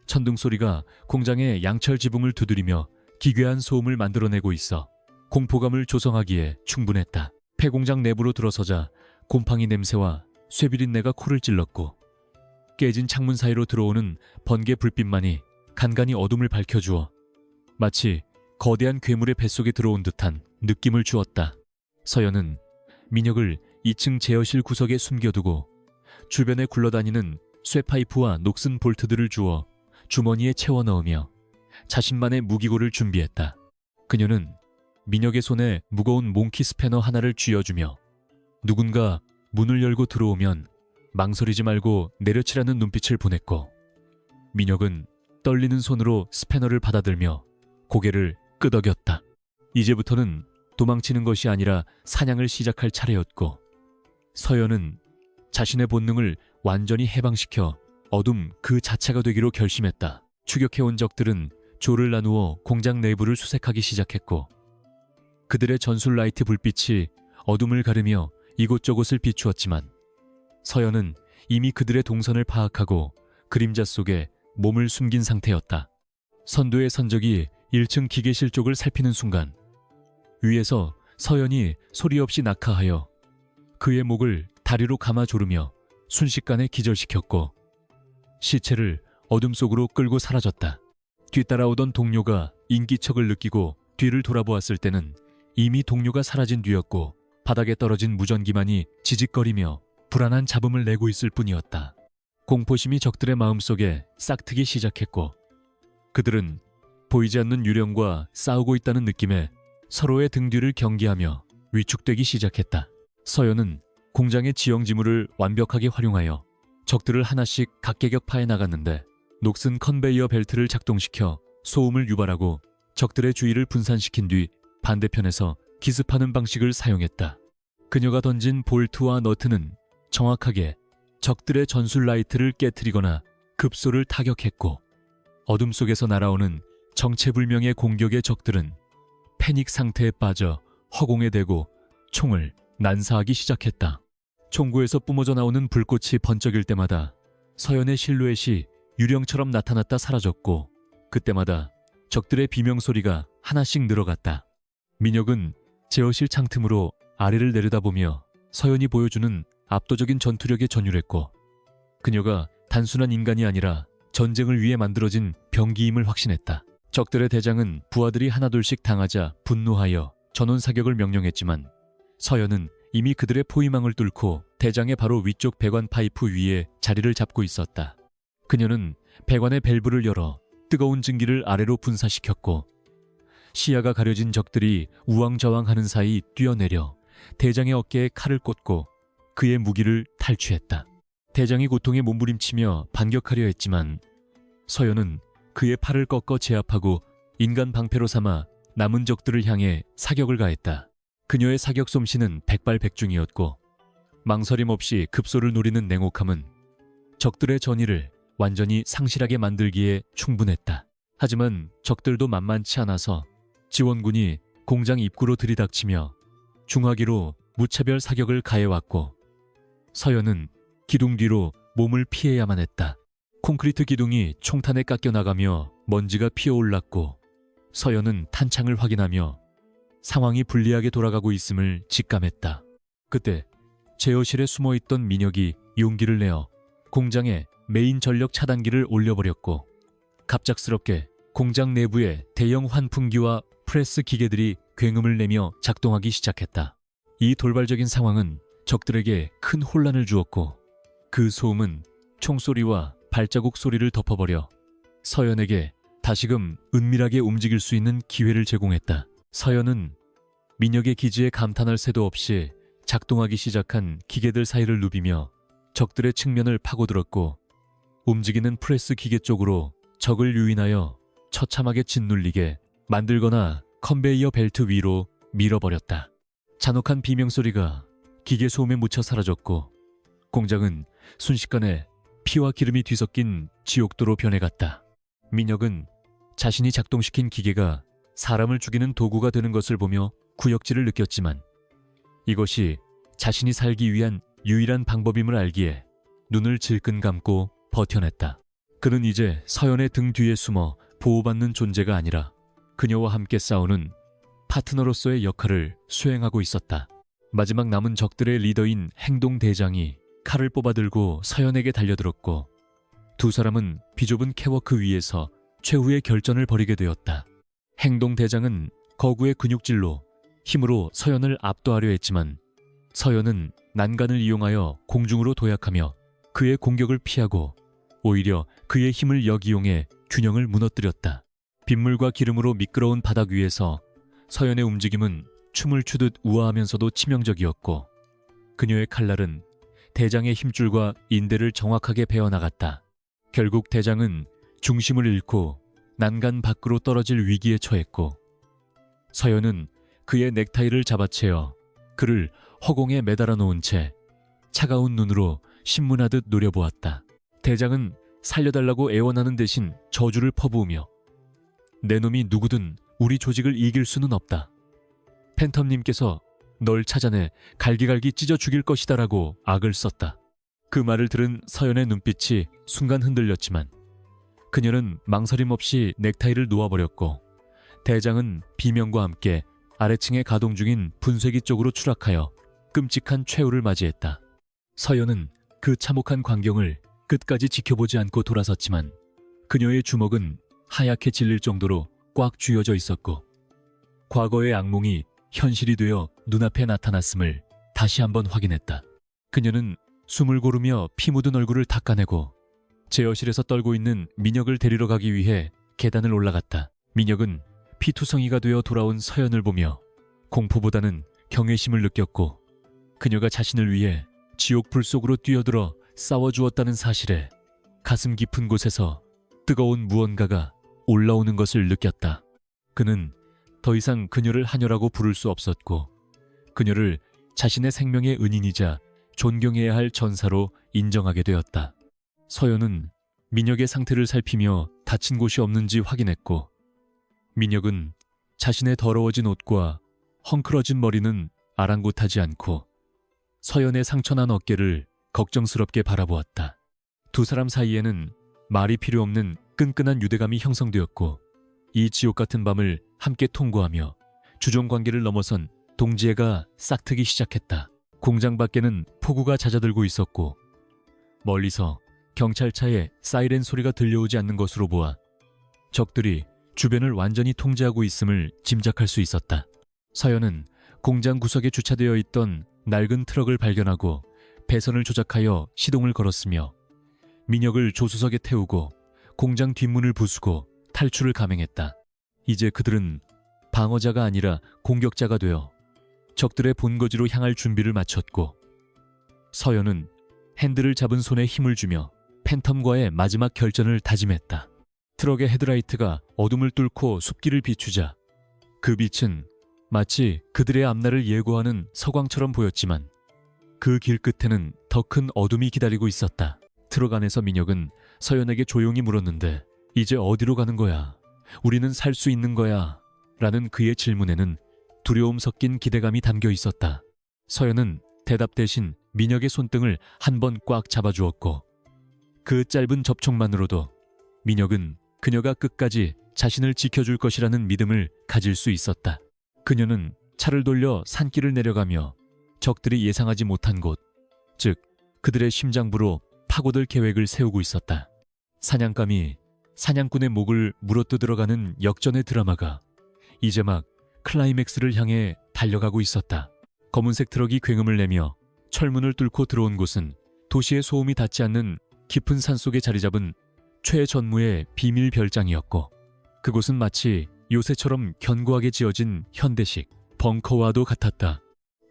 천둥 소리가 공장의 양철 지붕을 두드리며 기괴한 소음을 만들어내고 있어 공포감을 조성하기에 충분했다. 폐공장 내부로 들어서자 곰팡이 냄새와 쇠비린내가 코를 찔렀고 깨진 창문 사이로 들어오는 번개 불빛만이 간간히 어둠을 밝혀주어 마치 거대한 괴물의 뱃속에 들어온 듯한 느낌을 주었다. 서연은 민혁을 2층 제어실 구석에 숨겨두고 주변에 굴러다니는 쇠파이프와 녹슨 볼트들을 주워 주머니에 채워 넣으며 자신만의 무기고를 준비했다. 그녀는 민혁의 손에 무거운 몽키 스패너 하나를 쥐어주며 누군가 문을 열고 들어오면 망설이지 말고 내려치라는 눈빛을 보냈고 민혁은 떨리는 손으로 스패너를 받아들며 고개를 끄덕였다. 이제부터는 도망치는 것이 아니라 사냥을 시작할 차례였고 서연은 자신의 본능을 완전히 해방시켜 어둠 그 자체가 되기로 결심했다. 추격해온 적들은 조를 나누어 공장 내부를 수색하기 시작했고 그들의 전술 라이트 불빛이 어둠을 가르며 이곳저곳을 비추었지만 서연은 이미 그들의 동선을 파악하고 그림자 속에 몸을 숨긴 상태였다. 선두의 선적이 1층 기계실 쪽을 살피는 순간 위에서 서연이 소리 없이 낙하하여 그의 목을 다리로 감아 조르며 순식간에 기절시켰고 시체를 어둠 속으로 끌고 사라졌다. 뒤따라오던 동료가 인기척을 느끼고 뒤를 돌아보았을 때는 이미 동료가 사라진 뒤였고 바닥에 떨어진 무전기만이 지직거리며 불안한 잡음을 내고 있을 뿐이었다. 공포심이 적들의 마음속에 싹트기 시작했고 그들은 보이지 않는 유령과 싸우고 있다는 느낌에 서로의 등 뒤를 경계하며 위축되기 시작했다. 서연은 공장의 지형지물을 완벽하게 활용하여 적들을 하나씩 각계격파해 나갔는데 녹슨 컨베이어 벨트를 작동시켜 소음을 유발하고 적들의 주의를 분산시킨 뒤 반대편에서 기습하는 방식을 사용했다. 그녀가 던진 볼트와 너트는 정확하게 적들의 전술 라이트를 깨트리거나 급소를 타격했고 어둠 속에서 날아오는 정체불명의 공격의 적들은 패닉 상태에 빠져 허공에 대고 총을 난사하기 시작했다. 총구에서 뿜어져 나오는 불꽃이 번쩍일 때마다 서연의 실루엣이 유령처럼 나타났다 사라졌고 그때마다 적들의 비명소리가 하나씩 늘어갔다. 민혁은 제어실 창틈으로 아래를 내려다보며 서연이 보여주는 압도적인 전투력에 전율했고 그녀가 단순한 인간이 아니라 전쟁을 위해 만들어진 병기임을 확신했다. 적들의 대장은 부하들이 하나둘씩 당하자 분노하여 전원 사격을 명령했지만 서연은 이미 그들의 포위망을 뚫고 대장의 바로 위쪽 배관 파이프 위에 자리를 잡고 있었다. 그녀는 배관의 밸브를 열어 뜨거운 증기를 아래로 분사시켰고 시야가 가려진 적들이 우왕좌왕하는 사이 뛰어내려 대장의 어깨에 칼을 꽂고 그의 무기를 탈취했다. 대장이 고통에 몸부림치며 반격하려 했지만 서연은 그의 팔을 꺾어 제압하고 인간 방패로 삼아 남은 적들을 향해 사격을 가했다. 그녀의 사격 솜씨는 백발백중이었고 망설임 없이 급소를 노리는 냉혹함은 적들의 전의를 완전히 상실하게 만들기에 충분했다. 하지만 적들도 만만치 않아서 지원군이 공장 입구로 들이닥치며 중화기로 무차별 사격을 가해왔고 서연은 기둥 뒤로 몸을 피해야만 했다. 콘크리트 기둥이 총탄에 깎여나가며 먼지가 피어올랐고 서연은 탄창을 확인하며 상황이 불리하게 돌아가고 있음을 직감했다. 그때 제어실에 숨어있던 민혁이 용기를 내어 공장에 메인 전력 차단기를 올려버렸고 갑작스럽게 공장 내부에 대형 환풍기와 프레스 기계들이 굉음을 내며 작동하기 시작했다. 이 돌발적인 상황은 적들에게 큰 혼란을 주었고 그 소음은 총소리와 발자국 소리를 덮어버려 서연에게 다시금 은밀하게 움직일 수 있는 기회를 제공했다. 서연은 민혁의 기지에 감탄할 새도 없이 작동하기 시작한 기계들 사이를 누비며 적들의 측면을 파고들었고 움직이는 프레스 기계 쪽으로 적을 유인하여 처참하게 짓눌리게 만들거나 컨베이어 벨트 위로 밀어버렸다. 잔혹한 비명소리가 기계 소음에 묻혀 사라졌고 공장은 순식간에 피와 기름이 뒤섞인 지옥도로 변해갔다. 민혁은 자신이 작동시킨 기계가 사람을 죽이는 도구가 되는 것을 보며 구역질을 느꼈지만 이것이 자신이 살기 위한 유일한 방법임을 알기에 눈을 질끈 감고 버텨냈다. 그는 이제 서연의 등 뒤에 숨어 보호받는 존재가 아니라 그녀와 함께 싸우는 파트너로서의 역할을 수행하고 있었다. 마지막 남은 적들의 리더인 행동대장이 칼을 뽑아들고 서연에게 달려들었고 두 사람은 비좁은 캐워크 위에서 최후의 결전을 벌이게 되었다. 행동대장은 거구의 근육질로 힘으로 서연을 압도하려 했지만 서연은 난간을 이용하여 공중으로 도약하며 그의 공격을 피하고 오히려 그의 힘을 역이용해 균형을 무너뜨렸다. 빗물과 기름으로 미끄러운 바닥 위에서 서연의 움직임은 춤을 추듯 우아하면서도 치명적이었고 그녀의 칼날은 대장의 힘줄과 인대를 정확하게 베어나갔다. 결국 대장은 중심을 잃고 난간 밖으로 떨어질 위기에 처했고 서연은 그의 넥타이를 잡아채어 그를 허공에 매달아 놓은 채 차가운 눈으로 신문하듯 노려보았다. 대장은 살려달라고 애원하는 대신 저주를 퍼부으며 내 놈이 누구든 우리 조직을 이길 수는 없다. 팬텀님께서 널 찾아내 갈기갈기 찢어 죽일 것이다라고 악을 썼다. 그 말을 들은 서연의 눈빛이 순간 흔들렸지만 그녀는 망설임 없이 넥타이를 놓아버렸고 대장은 비명과 함께 아래층에 가동 중인 분쇄기 쪽으로 추락하여 끔찍한 최후를 맞이했다. 서연은 그 참혹한 광경을 끝까지 지켜보지 않고 돌아섰지만 그녀의 주먹은 하얗게 질릴 정도로 꽉 쥐어져 있었고 과거의 악몽이 현실이 되어 눈앞에 나타났음을 다시 한번 확인했다. 그녀는 숨을 고르며 피 묻은 얼굴을 닦아내고 제어실에서 떨고 있는 민혁을 데리러 가기 위해 계단을 올라갔다. 민혁은 피투성이가 되어 돌아온 서연을 보며 공포보다는 경외심을 느꼈고 그녀가 자신을 위해 지옥불 속으로 뛰어들어 싸워주었다는 사실에 가슴 깊은 곳에서 뜨거운 무언가가 올라오는 것을 느꼈다. 그는 더 이상 그녀를 하녀라고 부를 수 없었고 그녀를 자신의 생명의 은인이자 존경해야 할 전사로 인정하게 되었다. 서연은 민혁의 상태를 살피며 다친 곳이 없는지 확인했고 민혁은 자신의 더러워진 옷과 헝클어진 머리는 아랑곳하지 않고 서연의 상처난 어깨를 걱정스럽게 바라보았다. 두 사람 사이에는 말이 필요 없는 끈끈한 유대감이 형성되었고 이 지옥 같은 밤을 함께 통과하며 주종관계를 넘어선 동지애가 싹트기 시작했다. 공장 밖에는 폭우가 잦아들고 있었고 멀리서 경찰차의 사이렌 소리가 들려오지 않는 것으로 보아 적들이 주변을 완전히 통제하고 있음을 짐작할 수 있었다. 서연은 공장 구석에 주차되어 있던 낡은 트럭을 발견하고 배선을 조작하여 시동을 걸었으며 민혁을 조수석에 태우고 공장 뒷문을 부수고 탈출을 감행했다. 이제 그들은 방어자가 아니라 공격자가 되어 적들의 본거지로 향할 준비를 마쳤고 서연은 핸들을 잡은 손에 힘을 주며 팬텀과의 마지막 결전을 다짐했다. 트럭의 헤드라이트가 어둠을 뚫고 숲길을 비추자 그 빛은 마치 그들의 앞날을 예고하는 서광처럼 보였지만 그 길 끝에는 더 큰 어둠이 기다리고 있었다. 트럭 안에서 민혁은 서연에게 조용히 물었는데 이제 어디로 가는 거야? 우리는 살 수 있는 거야? 라는 그의 질문에는 두려움 섞인 기대감이 담겨 있었다. 서연은 대답 대신 민혁의 손등을 한 번 꽉 잡아주었고 그 짧은 접촉만으로도 민혁은 그녀가 끝까지 자신을 지켜줄 것이라는 믿음을 가질 수 있었다. 그녀는 차를 돌려 산길을 내려가며 적들이 예상하지 못한 곳, 즉 그들의 심장부로 파고들 계획을 세우고 있었다. 사냥감이 사냥꾼의 목을 물어뜯으러가는 역전의 드라마가 이제 막 클라이맥스를 향해 달려가고 있었다. 검은색 트럭이 굉음을 내며 철문을 뚫고 들어온 곳은 도시의 소음이 닿지 않는 깊은 산속에 자리 잡은 최 전무의 비밀 별장이었고, 그곳은 마치 요새처럼 견고하게 지어진 현대식 벙커와도 같았다.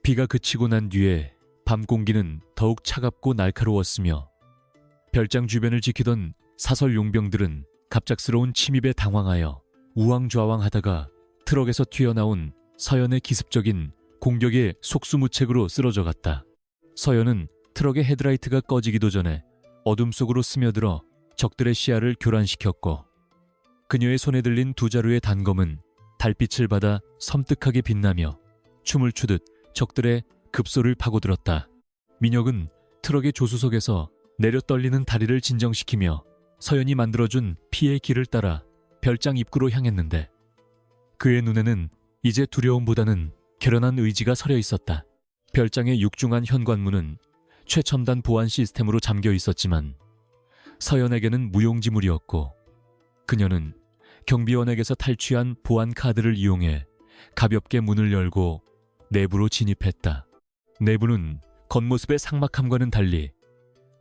비가 그치고 난 뒤에 밤 공기는 더욱 차갑고 날카로웠으며, 별장 주변을 지키던 사설 용병들은 갑작스러운 침입에 당황하여 우왕좌왕하다가 트럭에서 튀어나온 서연의 기습적인 공격에 속수무책으로 쓰러져 갔다. 서연은 트럭의 헤드라이트가 꺼지기도 전에 어둠 속으로 스며들어 적들의 시야를 교란시켰고, 그녀의 손에 들린 두 자루의 단검은 달빛을 받아 섬뜩하게 빛나며 춤을 추듯 적들의 급소를 파고들었다. 민혁은 트럭의 조수석에서 내려 떨리는 다리를 진정시키며 서연이 만들어준 피의 길을 따라 별장 입구로 향했는데, 그의 눈에는 이제 두려움보다는 결연한 의지가 서려 있었다. 별장의 육중한 현관문은 최첨단 보안 시스템으로 잠겨 있었지만 서연에게는 무용지물이었고, 그녀는 경비원에게서 탈취한 보안 카드를 이용해 가볍게 문을 열고 내부로 진입했다. 내부는 겉모습의 삭막함과는 달리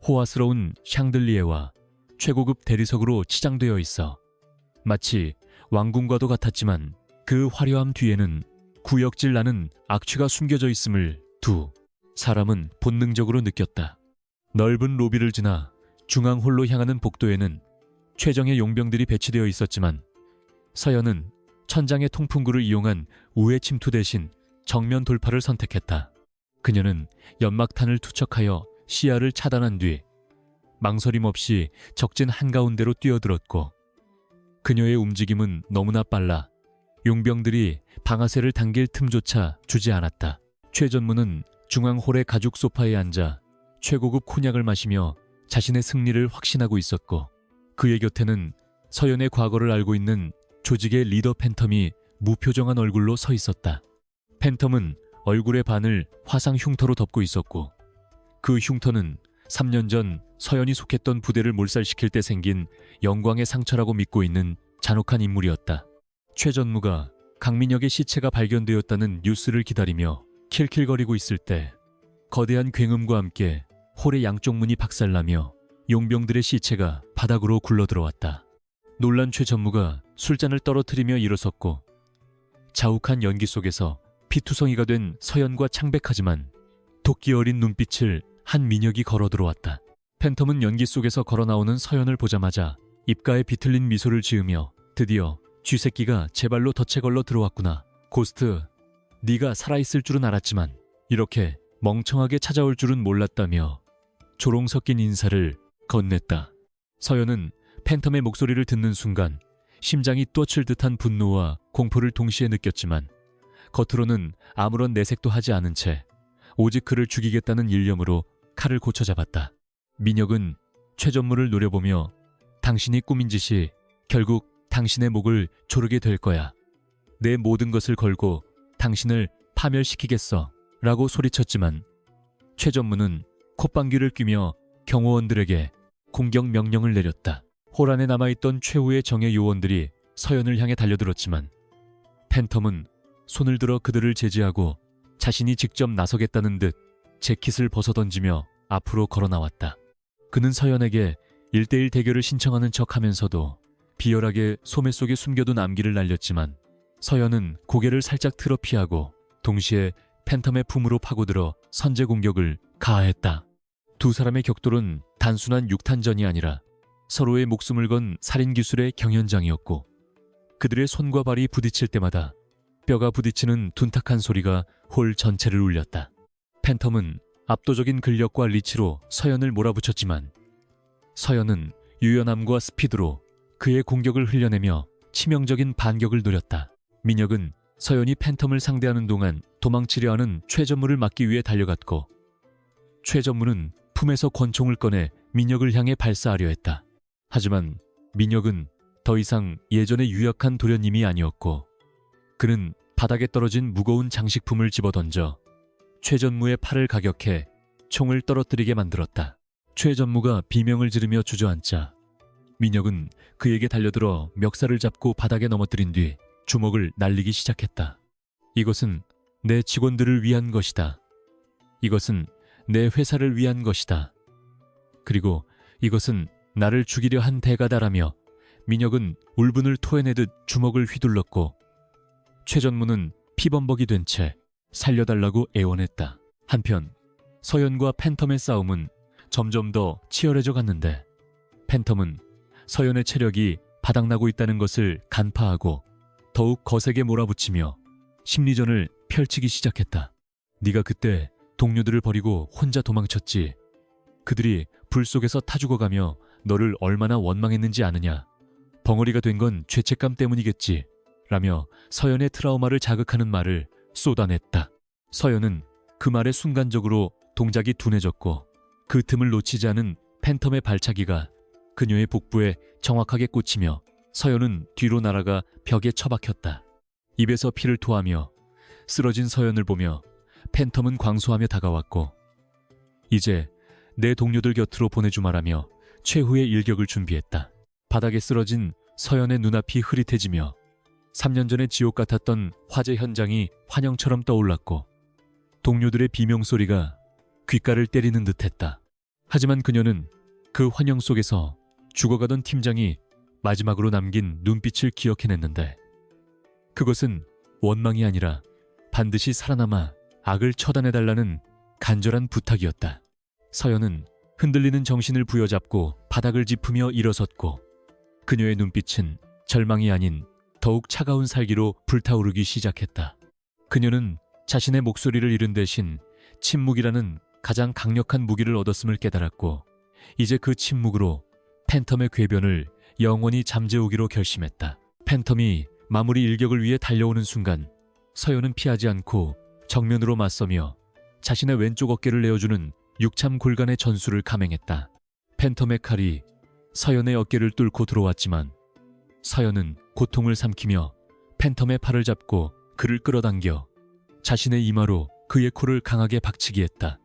호화스러운 샹들리에와 최고급 대리석으로 치장되어 있어 마치 왕궁과도 같았지만, 그 화려함 뒤에는 구역질 나는 악취가 숨겨져 있음을 두 사람은 본능적으로 느꼈다. 넓은 로비를 지나 중앙홀로 향하는 복도에는 최정예 용병들이 배치되어 있었지만, 서연은 천장의 통풍구를 이용한 우회 침투 대신 정면 돌파를 선택했다. 그녀는 연막탄을 투척하여 시야를 차단한 뒤 망설임 없이 적진 한가운데로 뛰어들었고, 그녀의 움직임은 너무나 빨라 용병들이 방아쇠를 당길 틈조차 주지 않았다. 최 전무는 중앙홀의 가죽 소파에 앉아 최고급 콘약을 마시며 자신의 승리를 확신하고 있었고, 그의 곁에는 서연의 과거를 알고 있는 조직의 리더 팬텀이 무표정한 얼굴로 서 있었다. 팬텀은 얼굴의 반을 화상 흉터로 덮고 있었고, 그 흉터는 3년 전 서연이 속했던 부대를 몰살시킬 때 생긴 영광의 상처라고 믿고 있는 잔혹한 인물이었다. 최 전무가 강민혁의 시체가 발견되었다는 뉴스를 기다리며 킬킬거리고 있을 때 거대한 굉음과 함께 홀의 양쪽 문이 박살나며 용병들의 시체가 바닥으로 굴러들어왔다. 놀란 최 전무가 술잔을 떨어뜨리며 일어섰고, 자욱한 연기 속에서 피투성이가 된 서연과 창백하지만 도끼 어린 눈빛을 한 민혁이 걸어 들어왔다. 팬텀은 연기 속에서 걸어 나오는 서연을 보자마자 입가에 비틀린 미소를 지으며, 드디어 쥐새끼가 제 발로 덫에 걸러 들어왔구나. 고스트, 네가 살아있을 줄은 알았지만 이렇게 멍청하게 찾아올 줄은 몰랐다며 조롱 섞인 인사를 건넸다. 서연은 팬텀의 목소리를 듣는 순간 심장이 떠칠 듯한 분노와 공포를 동시에 느꼈지만, 겉으로는 아무런 내색도 하지 않은 채 오직 그를 죽이겠다는 일념으로 칼을 고쳐 잡았다. 민혁은 최 전무를 노려보며, 당신이 꾸민 짓이 결국 당신의 목을 조르게 될 거야. 내 모든 것을 걸고 당신을 파멸시키겠어 라고 소리쳤지만, 최 전무는 콧방귀를 뀌며 경호원들에게 공격 명령을 내렸다. 홀 안에 남아있던 최후의 정예 요원들이 서연을 향해 달려들었지만, 팬텀은 손을 들어 그들을 제지하고 자신이 직접 나서겠다는 듯 재킷을 벗어던지며 앞으로 걸어 나왔다. 그는 서연에게 1대1 대결을 신청하는 척하면서도 비열하게 소매 속에 숨겨둔 암기를 날렸지만, 서연은 고개를 살짝 틀어 피하고 동시에 팬텀의 품으로 파고들어 선제 공격을 가하했다. 두 사람의 격돌은 단순한 육탄전이 아니라 서로의 목숨을 건 살인기술의 경연장이었고, 그들의 손과 발이 부딪힐 때마다 뼈가 부딪히는 둔탁한 소리가 홀 전체를 울렸다. 팬텀은 압도적인 근력과 리치로 서연을 몰아붙였지만, 서연은 유연함과 스피드로 그의 공격을 흘려내며 치명적인 반격을 노렸다. 민혁은 서연이 팬텀을 상대하는 동안 도망치려 하는 최 전무를 막기 위해 달려갔고, 최 전무는 품에서 권총을 꺼내 민혁을 향해 발사하려 했다. 하지만 민혁은 더 이상 예전의 유약한 도련님이 아니었고, 그는 바닥에 떨어진 무거운 장식품을 집어던져 최 전무의 팔을 가격해 총을 떨어뜨리게 만들었다. 최 전무가 비명을 지르며 주저앉자 민혁은 그에게 달려들어 멱살을 잡고 바닥에 넘어뜨린 뒤 주먹을 날리기 시작했다. 이것은 내 직원들을 위한 것이다. 이것은 내 회사를 위한 것이다. 그리고 이것은 나를 죽이려 한 대가다라며 민혁은 울분을 토해내듯 주먹을 휘둘렀고 최전무는 피범벅이 된 채 살려달라고 애원했다. 한편 서연과 팬텀의 싸움은 점점 더 치열해져 갔는데 팬텀은 서연의 체력이 바닥나고 있다는 것을 간파하고 더욱 거세게 몰아붙이며 심리전을 펼치기 시작했다. 네가 그때 동료들을 버리고 혼자 도망쳤지. 그들이 불 속에서 타 죽어가며 너를 얼마나 원망했는지 아느냐. 벙어리가 된 건 죄책감 때문이겠지. 라며 서연의 트라우마를 자극하는 말을 쏟아냈다. 서연은 그 말에 순간적으로 동작이 둔해졌고 그 틈을 놓치지 않은 팬텀의 발차기가 그녀의 복부에 정확하게 꽂히며 서연은 뒤로 날아가 벽에 처박혔다. 입에서 피를 토하며 쓰러진 서연을 보며 팬텀은 광소하며 다가왔고 이제 내 동료들 곁으로 보내주마라며 최후의 일격을 준비했다. 바닥에 쓰러진 서연의 눈앞이 흐릿해지며 3년 전의 지옥 같았던 화재 현장이 환영처럼 떠올랐고 동료들의 비명소리가 귓가를 때리는 듯했다. 하지만 그녀는 그 환영 속에서 죽어가던 팀장이 마지막으로 남긴 눈빛을 기억해냈는데 그것은 원망이 아니라 반드시 살아남아 악을 처단해달라는 간절한 부탁이었다. 서연은 흔들리는 정신을 부여잡고 바닥을 짚으며 일어섰고 그녀의 눈빛은 절망이 아닌 더욱 차가운 살기로 불타오르기 시작했다. 그녀는 자신의 목소리를 잃은 대신 침묵이라는 가장 강력한 무기를 얻었음을 깨달았고 이제 그 침묵으로 팬텀의 궤변을 영원히 잠재우기로 결심했다. 팬텀이 마무리 일격을 위해 달려오는 순간 서연은 피하지 않고 정면으로 맞서며 자신의 왼쪽 어깨를 내어주는 육참 골간의 전술을 감행했다. 팬텀의 칼이 서연의 어깨를 뚫고 들어왔지만 서연은 고통을 삼키며 팬텀의 팔을 잡고 그를 끌어당겨 자신의 이마로 그의 코를 강하게 박치기 했다.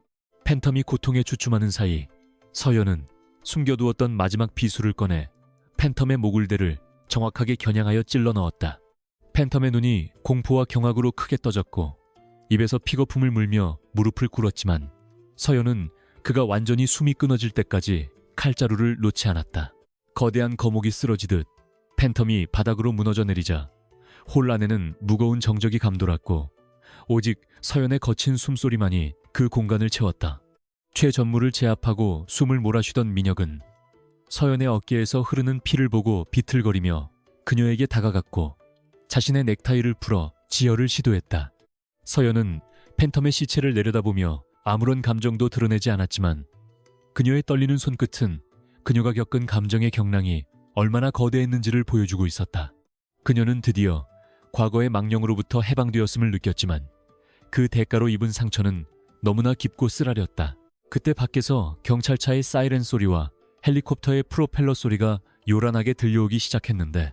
팬텀이 고통에 주춤하는 사이 서연은 숨겨두었던 마지막 비수를 꺼내 팬텀의 목을대를 정확하게 겨냥하여 찔러 넣었다. 팬텀의 눈이 공포와 경악으로 크게 떠졌고 입에서 피거품을 물며 무릎을 꿇었지만 서연은 그가 완전히 숨이 끊어질 때까지 칼자루를 놓지 않았다. 거대한 거목이 쓰러지듯 팬텀이 바닥으로 무너져 내리자 홀 안에는 무거운 정적이 감돌았고 오직 서연의 거친 숨소리만이 그 공간을 채웠다. 최전무를 제압하고 숨을 몰아쉬던 민혁은 서연의 어깨에서 흐르는 피를 보고 비틀거리며 그녀에게 다가갔고 자신의 넥타이를 풀어 지혈을 시도했다. 서연은 팬텀의 시체를 내려다보며 아무런 감정도 드러내지 않았지만 그녀의 떨리는 손끝은 그녀가 겪은 감정의 경랑이 얼마나 거대했는지를 보여주고 있었다. 그녀는 드디어 과거의 망령으로부터 해방되었음을 느꼈지만 그 대가로 입은 상처는 너무나 깊고 쓰라렸다. 그때 밖에서 경찰차의 사이렌 소리와 헬리콥터의 프로펠러 소리가 요란하게 들려오기 시작했는데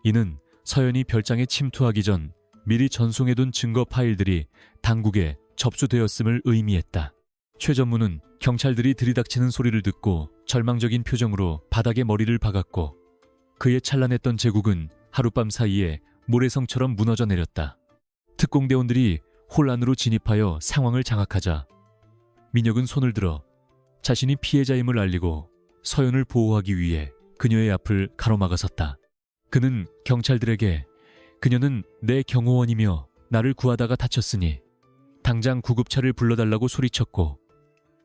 이는 서연이 별장에 침투하기 전 미리 전송해둔 증거 파일들이 당국에 접수되었음을 의미했다. 최전무는 경찰들이 들이닥치는 소리를 듣고 절망적인 표정으로 바닥에 머리를 박았고 그의 찬란했던 제국은 하룻밤 사이에 모래성처럼 무너져 내렸다. 특공대원들이 홀 안으로 진입하여 상황을 장악하자 민혁은 손을 들어 자신이 피해자임을 알리고 서연을 보호하기 위해 그녀의 앞을 가로막아섰다. 그는 경찰들에게 그녀는 내 경호원이며 나를 구하다가 다쳤으니 당장 구급차를 불러달라고 소리쳤고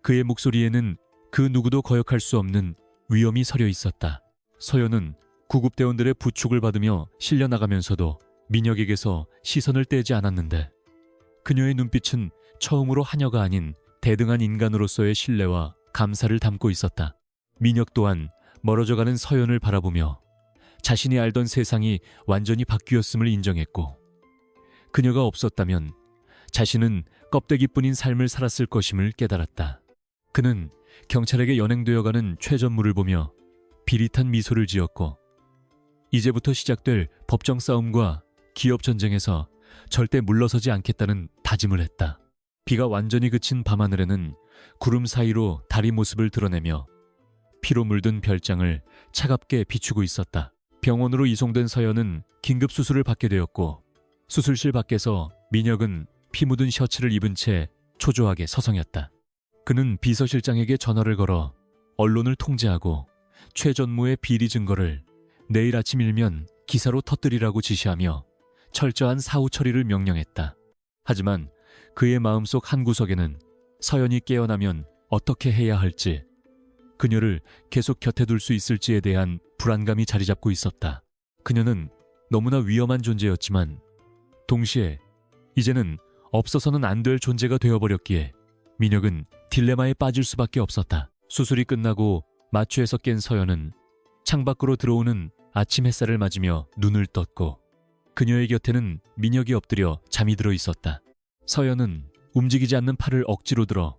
그의 목소리에는 그 누구도 거역할 수 없는 위엄이 서려 있었다. 서연은 구급대원들의 부축을 받으며 실려나가면서도 민혁에게서 시선을 떼지 않았는데 그녀의 눈빛은 처음으로 하녀가 아닌 대등한 인간으로서의 신뢰와 감사를 담고 있었다. 민혁 또한 멀어져가는 서연을 바라보며 자신이 알던 세상이 완전히 바뀌었음을 인정했고 그녀가 없었다면 자신은 껍데기뿐인 삶을 살았을 것임을 깨달았다. 그는 경찰에게 연행되어가는 최전무를 보며 비릿한 미소를 지었고 이제부터 시작될 법정 싸움과 기업 전쟁에서 절대 물러서지 않겠다는 다짐을 했다. 비가 완전히 그친 밤하늘에는 구름 사이로 달이 모습을 드러내며 피로 물든 별장을 차갑게 비추고 있었다. 병원으로 이송된 서연은 긴급 수술을 받게 되었고 수술실 밖에서 민혁은 피 묻은 셔츠를 입은 채 초조하게 서성였다. 그는 비서실장에게 전화를 걸어 언론을 통제하고 최 전무의 비리 증거를 내일 아침이면 기사로 터뜨리라고 지시하며 철저한 사후 처리를 명령했다. 하지만 그의 마음속 한 구석에는 서연이 깨어나면 어떻게 해야 할지, 그녀를 계속 곁에 둘 수 있을지에 대한 불안감이 자리 잡고 있었다. 그녀는 너무나 위험한 존재였지만 동시에 이제는 없어서는 안 될 존재가 되어버렸기에 민혁은 딜레마에 빠질 수밖에 없었다. 수술이 끝나고 마취에서 깬 서연은 창밖으로 들어오는 아침 햇살을 맞으며 눈을 떴고 그녀의 곁에는 민혁이 엎드려 잠이 들어 있었다. 서연은 움직이지 않는 팔을 억지로 들어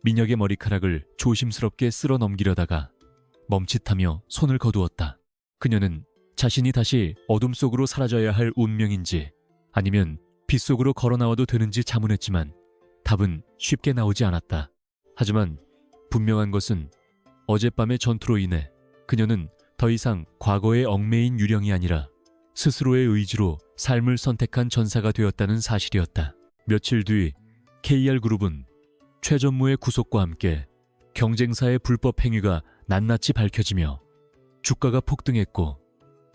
민혁의 머리카락을 조심스럽게 쓸어 넘기려다가 멈칫하며 손을 거두었다. 그녀는 자신이 다시 어둠 속으로 사라져야 할 운명인지 아니면 빛 속으로 걸어 나와도 되는지 자문했지만 답은 쉽게 나오지 않았다. 하지만 분명한 것은 어젯밤의 전투로 인해 그녀는 더 이상 과거의 얽매인 유령이 아니라 스스로의 의지로 삶을 선택한 전사가 되었다는 사실이었다. 며칠 뒤 KR그룹은 최 전무의 구속과 함께 경쟁사의 불법 행위가 낱낱이 밝혀지며 주가가 폭등했고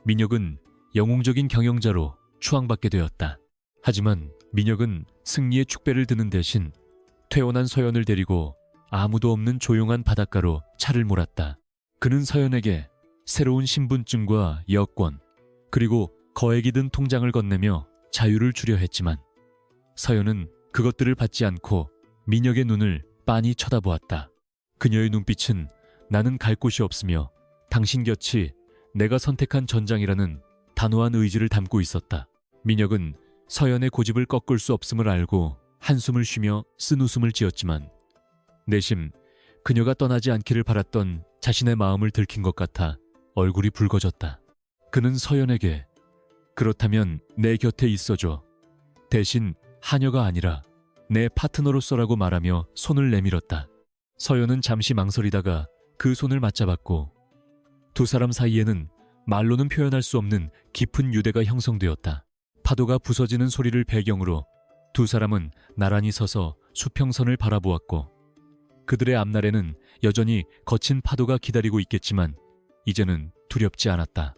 민혁은 영웅적인 경영자로 추앙받게 되었다. 하지만 민혁은 승리의 축배를 드는 대신 퇴원한 서연을 데리고 아무도 없는 조용한 바닷가로 차를 몰았다. 그는 서연에게 새로운 신분증과 여권, 그리고 거액이 든 통장을 건네며 자유를 주려 했지만 서연은 그것들을 받지 않고 민혁의 눈을 빤히 쳐다보았다. 그녀의 눈빛은 나는 갈 곳이 없으며 당신 곁이 내가 선택한 전장이라는 단호한 의지를 담고 있었다. 민혁은 서연의 고집을 꺾을 수 없음을 알고 한숨을 쉬며 쓴웃음을 지었지만 내심 그녀가 떠나지 않기를 바랐던 자신의 마음을 들킨 것 같아 얼굴이 붉어졌다. 그는 서연에게 그렇다면 내 곁에 있어줘. 대신 하녀가 아니라 내 파트너로서라고 말하며 손을 내밀었다. 서연은 잠시 망설이다가 그 손을 맞잡았고 두 사람 사이에는 말로는 표현할 수 없는 깊은 유대가 형성되었다. 파도가 부서지는 소리를 배경으로 두 사람은 나란히 서서 수평선을 바라보았고 그들의 앞날에는 여전히 거친 파도가 기다리고 있겠지만 이제는 두렵지 않았다.